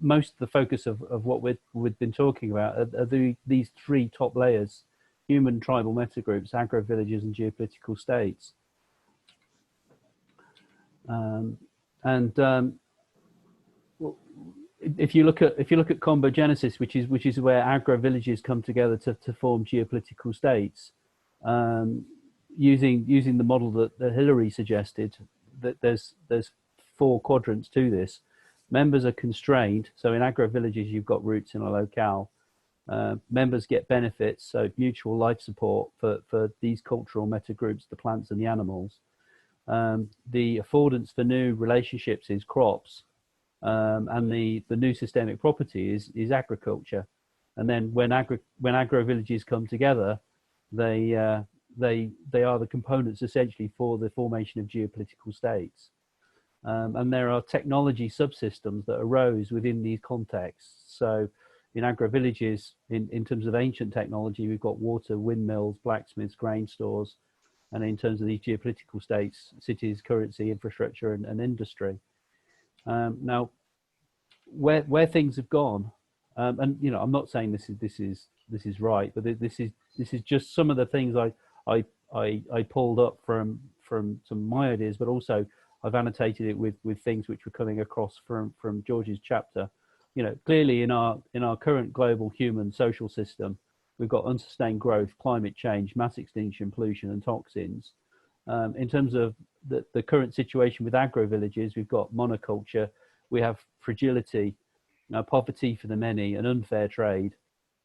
most of the focus of what we've been talking about are these three top layers: human, tribal, metagroups, agro-villages, and geopolitical states. If you look at combogenesis, which is where agro-villages come together to form geopolitical states, using the model that Hilary suggested, that there's 4 quadrants to this. Members are constrained, so in agro-villages you've got roots in a locale. Members get benefits, so mutual life support for these cultural metagroups, the plants and the animals. The affordance for new relationships is crops. And the new systemic property is agriculture, and then when agro villages come together, they are the components essentially for the formation of geopolitical states. And there are technology subsystems that arose within these contexts. So in agro villages, in terms of ancient technology, we've got water, windmills, blacksmiths, grain stores, and in terms of these geopolitical states, cities, currency, infrastructure, and industry. Now, where things have gone, and I'm not saying this is right, but this is just some of the things I pulled up from some of my ideas, but also I've annotated it with things which were coming across from George's chapter. Clearly in our current global human social system, we've got unsustained growth, climate change, mass extinction, pollution, and toxins. In terms of the current situation with agro-villages, we've got monoculture, we have fragility, poverty for the many, and unfair trade.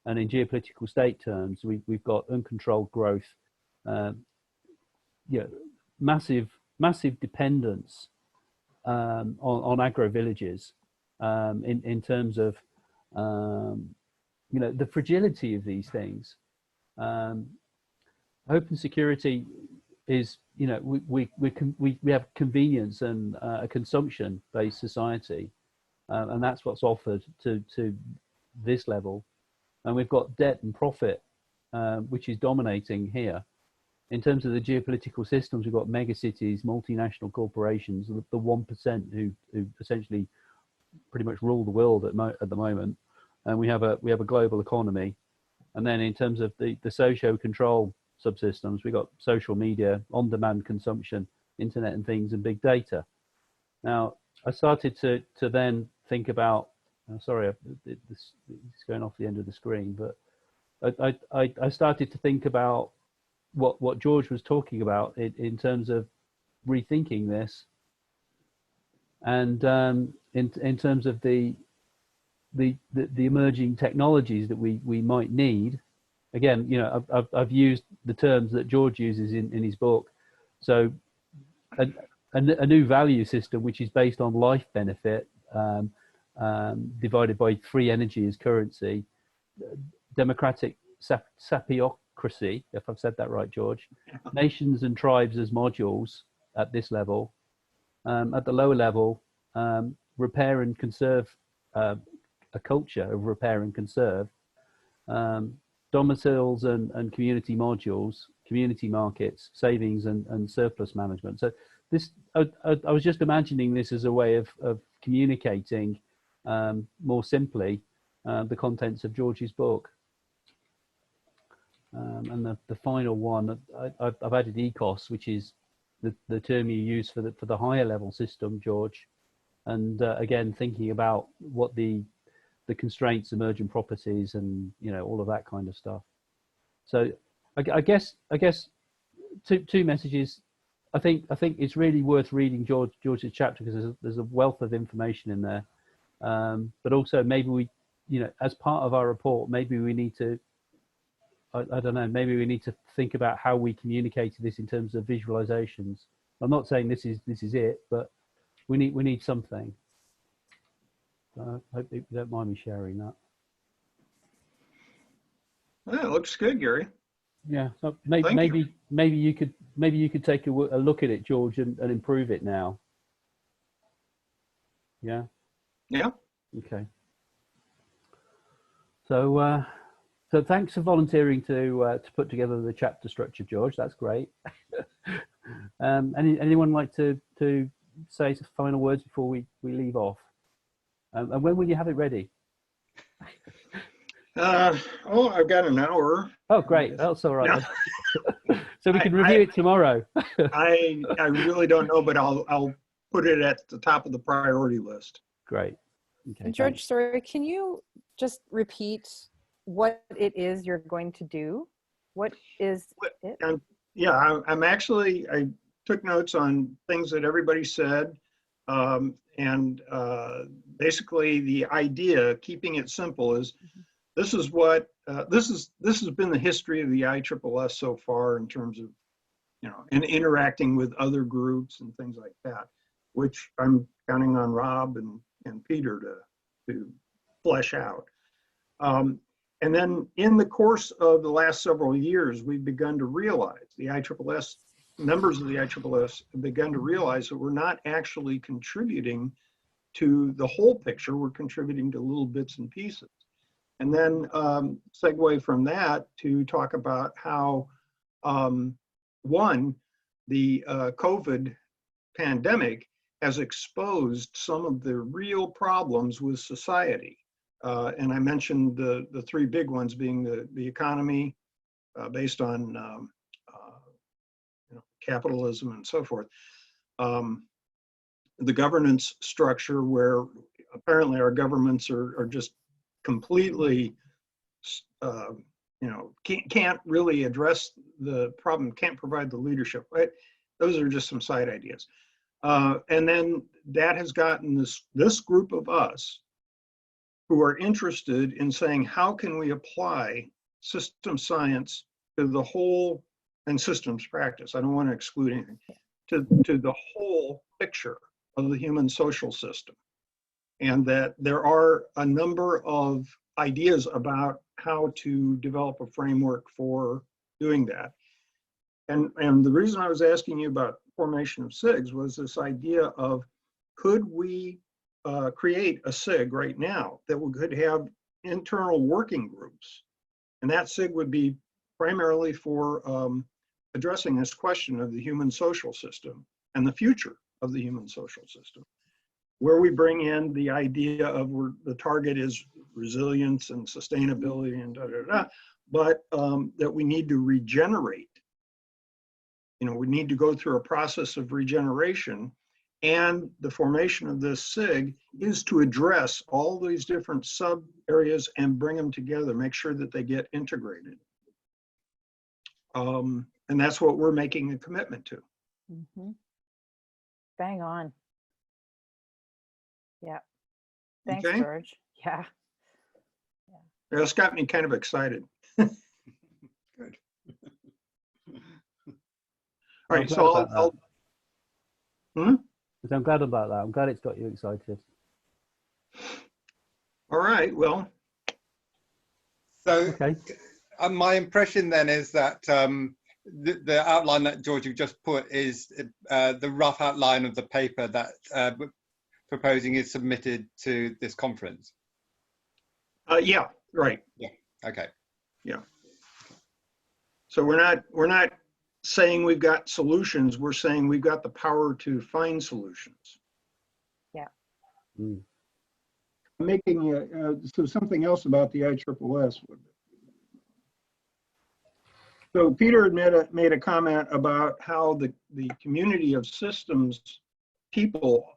And in geopolitical state terms, we've got uncontrolled growth, massive dependence on agro-villages in terms of the fragility of these things. Open security is, we have convenience and a consumption-based society, and that's what's offered to this level. And we've got debt and profit, which is dominating here. In terms of the geopolitical systems, we've got megacities, multinational corporations, the 1% who essentially pretty much rule the world at the moment, and we have a global economy. And then in terms of the socio-control subsystems, we got social media, on-demand consumption, internet and things, and big data. Now, I started to then think about, sorry, it's going off the end of the screen, but I started to think about what George was talking about in terms of rethinking this, and in terms of the emerging technologies that we might need. Again, I've used the terms that George uses in his book. So a new value system, which is based on life benefit, divided by 3 energy as currency, democratic sapiocracy, if I've said that right, George, nations and tribes as modules at this level. At the lower level, repair and conserve, a culture of repair and conserve, domiciles and community modules, community markets, savings and surplus management. So this, I was just imagining this as a way of communicating more simply the contents of George's book. And the final one, I've added ECOS, which is the term you use for the higher level system, George. And again, thinking about what the constraints, emergent properties, and all of that kind of stuff. So I guess two messages. I think it's really worth reading George's chapter because there's a wealth of information in there. But also maybe we, as part of our report, maybe we need to, I don't know, maybe we need to think about how we communicated this in terms of visualizations. I'm not saying this is it, but we need something. I hope you don't mind me sharing that. Well, it looks good, Gary. Yeah, so maybe you could take a look at it, George, and improve it now. Yeah. Yeah. Okay. So so thanks for volunteering to put together the chapter structure, George. That's great. Anyone like to say some final words before we leave off? And when will you have it ready? I've got an hour. Oh, great. That's all right. Yeah. So we can review it tomorrow. I really don't know, but I'll put it at the top of the priority list. Great. Okay. And George, sorry, can you just repeat what it is you're going to do? What is it? Yeah, I took notes on things that everybody said. And basically the idea, keeping it simple, is this is what this has been the history of the ISSS so far in terms of and interacting with other groups and things like that, which I'm counting on Rob and Peter to flesh out. And then in the course of the last several years, we've begun to realize, the ISSS, members of the ISSS have begun to realize that we're not actually contributing to the whole picture, we're contributing to little bits and pieces. And then segue from that to talk about how, one, the COVID pandemic has exposed some of the real problems with society. And I mentioned the three big ones being the economy based on capitalism and so forth. The governance structure, where apparently our governments are just completely, can't really address the problem, can't provide the leadership, right? Those are just some side ideas. And then that has gotten this group of us who are interested in saying, how can we apply system science to the whole, and systems practice, I don't want to exclude anything, to the whole picture of the human social system. And that there are a number of ideas about how to develop a framework for doing that. And the reason I was asking you about formation of SIGs was this idea of, could we create a SIG right now that could have internal working groups? And that SIG would be primarily for addressing this question of the human social system and the future of the human social system, where we bring in the idea of the target is resilience and sustainability and but that we need to regenerate. We need to go through a process of regeneration, and the formation of this SIG is to address all these different sub areas and bring them together, make sure that they get integrated. And that's what we're making a commitment to. Mm-hmm. Bang on. Yeah. Thanks, Okay. George. Yeah. It's got me kind of excited. Good. All right, so I'm glad about that. I'm glad it's got you excited. All right, well. So Okay. my impression then is that the outline that George you just put is the rough outline of the paper that we're proposing is submitted to this conference. Yeah, right. Yeah. Okay. Yeah. So we're not saying we've got solutions. We're saying we've got the power to find solutions. Yeah. Mm. making so something else about the ISSS. So Peter had made a comment about how the community of systems people,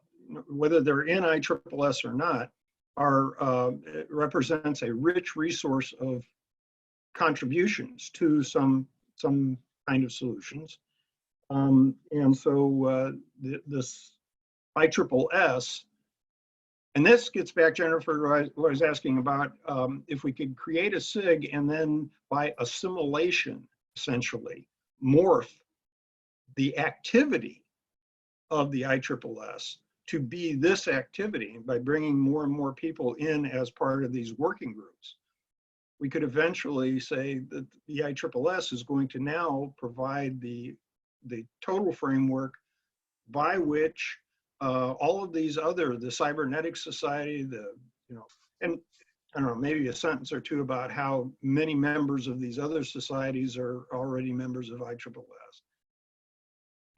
whether they're in ISSS or not, it represents a rich resource of contributions to some kind of solutions. And so this ISSS, and this gets back, Jennifer, what I was asking about, if we could create a SIG and then by assimilation, essentially, morph the activity of the ISSS to be this activity by bringing more and more people in as part of these working groups. We could eventually say that the ISSS is going to now provide the total framework by which all of these other, the Cybernetics Society, and I don't know, maybe a sentence or two about how many members of these other societies are already members of ISSS.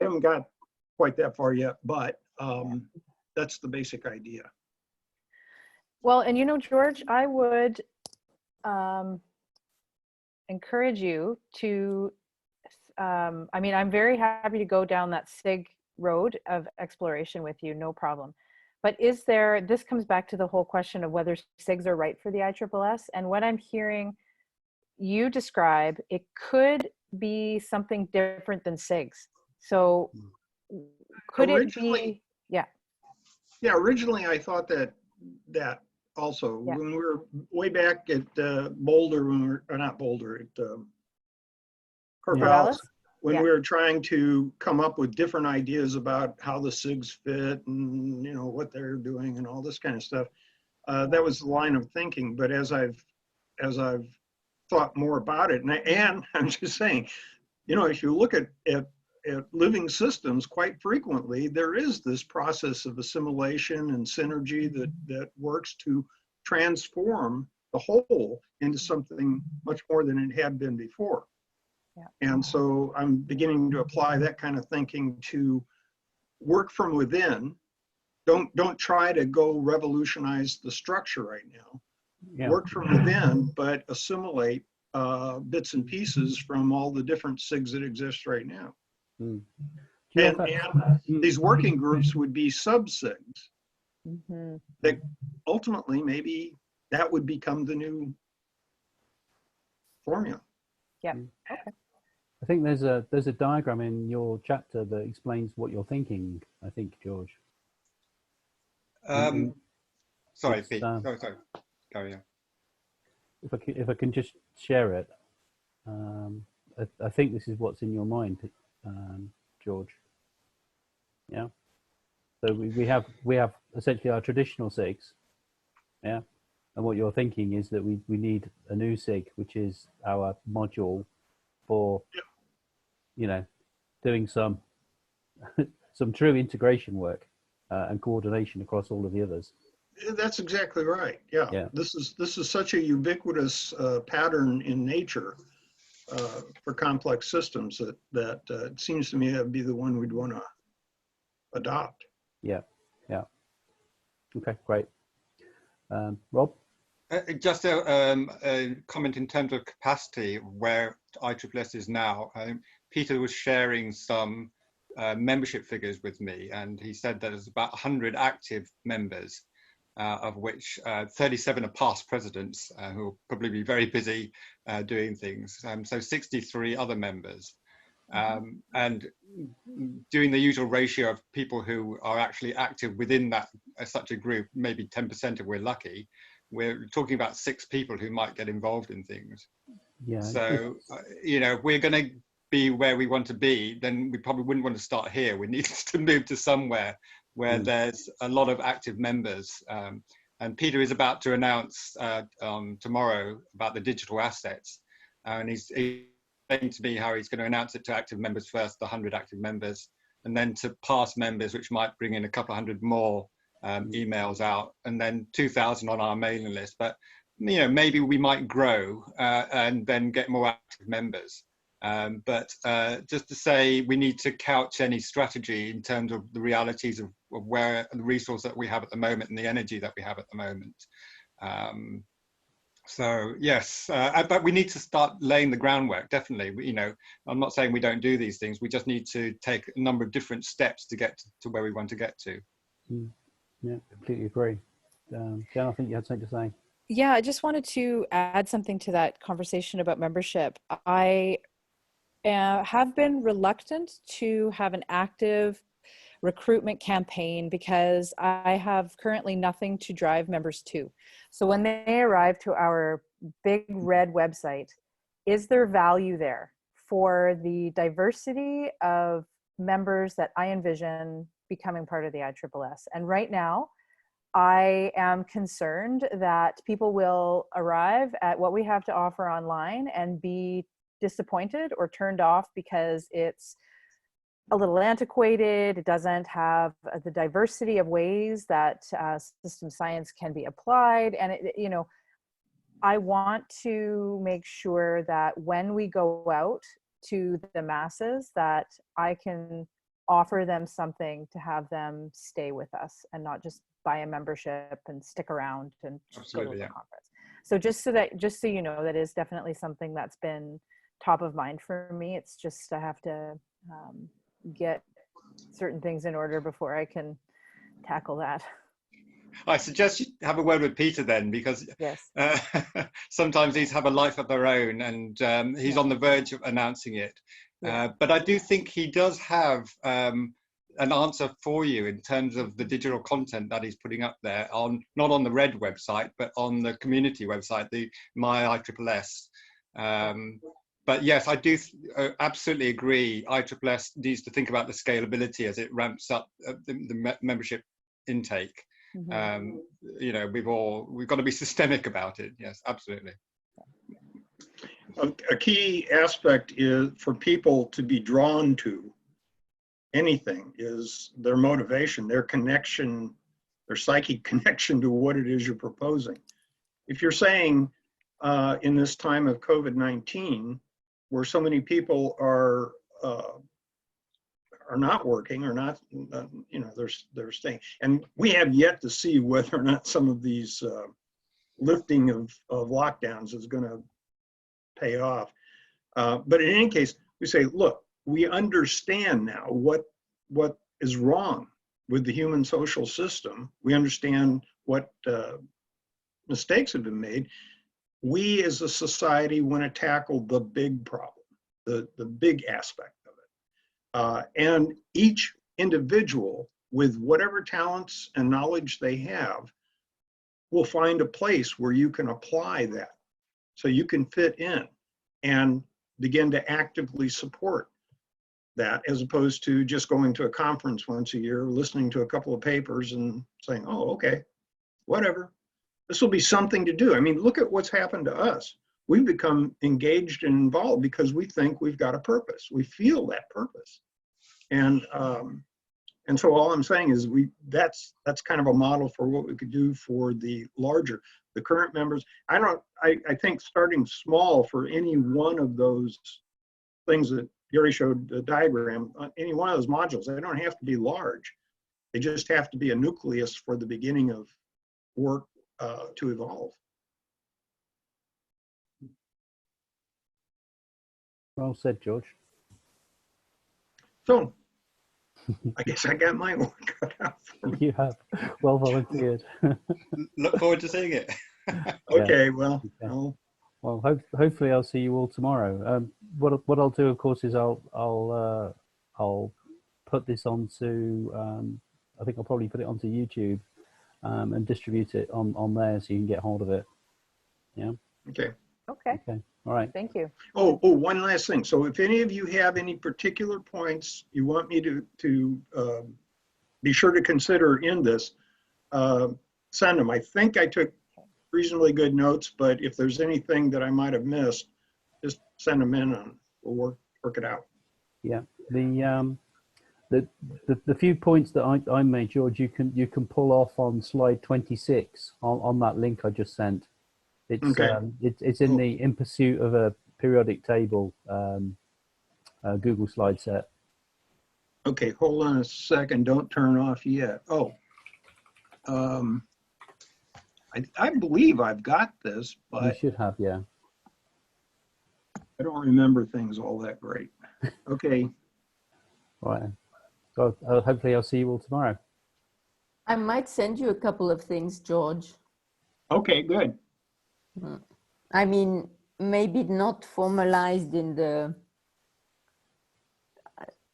I haven't got quite that far yet, but that's the basic idea. Well, and George, I would encourage you to, I mean, I'm very happy to go down that SIG road of exploration with you, no problem. But this comes back to the whole question of whether SIGs are right for the ISSS. And what I'm hearing you describe, it could be something different than SIGs. So could it be, yeah. Yeah, originally I thought that also, Yeah. when we were way back at Boulder, not Boulder, at Corvallis, when we were trying to come up with different ideas about how the SIGs fit and what they're doing and all this kind of stuff, that was the line of thinking. But as I've thought more about it, and I'm just saying, if you look at living systems, quite frequently there is this process of assimilation and synergy that works to transform the whole into something much more than it had been before. Yeah. And so I'm beginning to apply that kind of thinking to work from within. Don't try to go revolutionize the structure right now. Yeah. Work from within, but assimilate bits and pieces from all the different SIGs that exist right now. Mm. And these working groups would be sub-SIGs that ultimately maybe that would become the new formula. Yeah. Okay. I think there's a diagram in your chapter that explains what you're thinking, I think, George. Sorry, Pete. Sorry. Carry on. If I can just share it, I think this is what's in your mind, George. Yeah. So we have essentially our traditional SIGs. Yeah. And what you're thinking is that we need a new SIG, which is our module for, doing some true integration work and coordination across all of the others. That's exactly right. Yeah. This is such a ubiquitous pattern in nature for complex systems that it seems to me that would be the one we'd want to adopt. Yeah. Okay, great. Rob? Just a comment in terms of capacity, where ISSS is now. Peter was sharing some membership figures with me, and he said that there's about 100 active members, of which 37 are past presidents who will probably be very busy doing things. So 63 other members. And doing the usual ratio of people who are actually active within that such a group, maybe 10% if we're lucky, we're talking about 6 people who might get involved in things. Yeah. So, if we're going to be where we want to be, then we probably wouldn't want to start here. We need to move to somewhere where there's a lot of active members. And Peter is about to announce tomorrow about the digital assets. And he's saying to me how he's going to announce it to active members first, the 100 active members, and then to past members, which might bring in a couple hundred more emails out, and then 2,000 on our mailing list. But maybe we might grow and then get more active members. But just to say, we need to couch any strategy in terms of the realities of where the resource that we have at the moment and the energy that we have at the moment. So yes, but we need to start laying the groundwork, definitely. You know, I'm not saying we don't do these things. We just need to take a number of different steps to get to where we want to get to. Yeah, completely agree. Jen, I think you had something to say. Yeah, I just wanted to add something to that conversation about membership. I have been reluctant to have an active recruitment campaign because I have currently nothing to drive members to. So when they arrive to our big red website, is there value there for the diversity of members that I envision becoming part of the ISSS? And right now, I am concerned that people will arrive at what we have to offer online and be disappointed or turned off because it's a little antiquated. It doesn't have the diversity of ways that system science can be applied. And, you know, I want to make sure that when we go out to the masses, that I can offer them something to have them stay with us and not just buy a membership and stick around and just go to the conference. So just so you know, that is definitely something that's been top of mind for me. It's just I have to get certain things in order before I can tackle that. I suggest you have a word with Peter then, because yes, sometimes these have a life of their own, and he's on the verge of announcing it. But I do think he does have an answer for you in terms of the digital content that he's putting up there, on not on the Red website, but on the community website, the My ISSS. But yes, I do absolutely agree. ISSS needs to think about the scalability as it ramps up the membership intake. mm-hmm. You know, we've got to be systemic about it. Yes, absolutely. A key aspect is for people to be drawn to anything is their motivation, their connection, their psychic connection to what it is you're proposing. If you're saying in this time of COVID-19, where so many people are not working or not, you know, they're staying, and we have yet to see whether or not some of these lifting of lockdowns is going to pay off. But in any case, we say, look, we understand now what is wrong with the human social system. We understand what mistakes have been made. We as a society want to tackle the big problem, the big aspect of it. And each individual with whatever talents and knowledge they have will find a place where you can apply that so you can fit in and begin to actively support that, as opposed to just going to a conference once a year, listening to a couple of papers and saying, oh, okay, whatever. This will be something to do. I mean, look at what's happened to us. We've become engaged and involved because we think we've got a purpose. We feel that purpose. And so all I'm saying is that's kind of a model for what we could do for the current members. I think starting small for any one of those things that Gary showed the diagram, any one of those modules, they don't have to be large. They just have to be a nucleus for the beginning of work to evolve. Well said, George. So I guess I got my work cut out for me. You have. Well volunteered. Look forward to seeing it. Okay, well, okay. Well, hopefully I'll see you all tomorrow. What I'll do, of course, is I'll put this onto. I think I'll probably put it onto YouTube and distribute it on there so you can get hold of it. Yeah. Okay. Okay. Okay. All right. Thank you. Oh, one last thing. So if any of you have any particular points you want me to be sure to consider in this, send them. I think I took reasonably good notes, but if there's anything that I might have missed, just send them in and we'll work it out. Yeah. The few points that I made, George, you can pull off on slide 26 on that link I just sent. It's okay. It's in the In Pursuit of a Periodic Table Google slide set. Okay, hold on a second. Don't turn off yet. Oh. I believe I've got this, You but should have, yeah. I don't remember things all that great. Okay. Right. So hopefully I'll see you all tomorrow. I might send you a couple of things, George. Okay, good. I mean, maybe not formalized in the.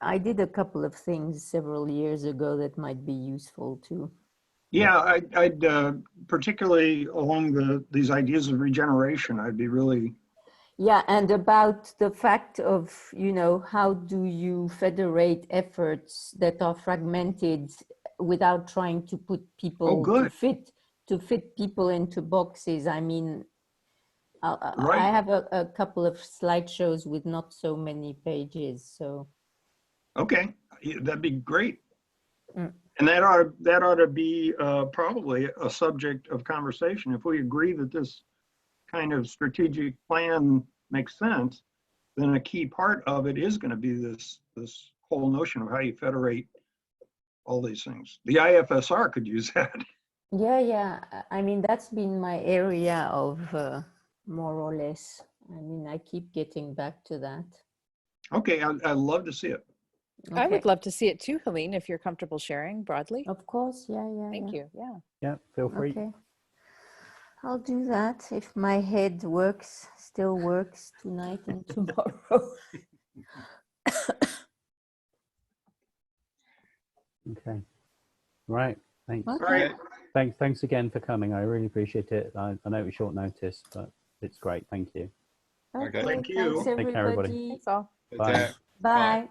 I did a couple of things several years ago that might be useful too. Yeah, I'd particularly along these ideas of regeneration, I'd be really. Yeah, and about the fact of, you know, how do you federate efforts that are fragmented without trying to put people good. to fit people into boxes. I mean, I Right. have a couple of slideshows with not so many pages, so. Okay, that'd be great. Mm. And that ought to be probably a subject of conversation. If we agree that this kind of strategic plan makes sense, then a key part of it is going to be this whole notion of how you federate all these things. The IFSR could use that. Yeah. I mean, that's been my area of more or less. I mean, I keep getting back to that. Okay, I'd love to see it. I Okay. would love to see it too, Helene, if you're comfortable sharing broadly. Of course, yeah. Thank you. Yeah. Yeah, feel free. Okay. I'll do that if my head still works tonight and tomorrow. Okay. Right. Thanks. Okay. All right. Thanks again for coming. I really appreciate it. I know it was short notice, but it's great. Thank you. Okay. Thank you. Thanks, Take care, everybody. everybody. Thanks all. Take Bye. care. Bye.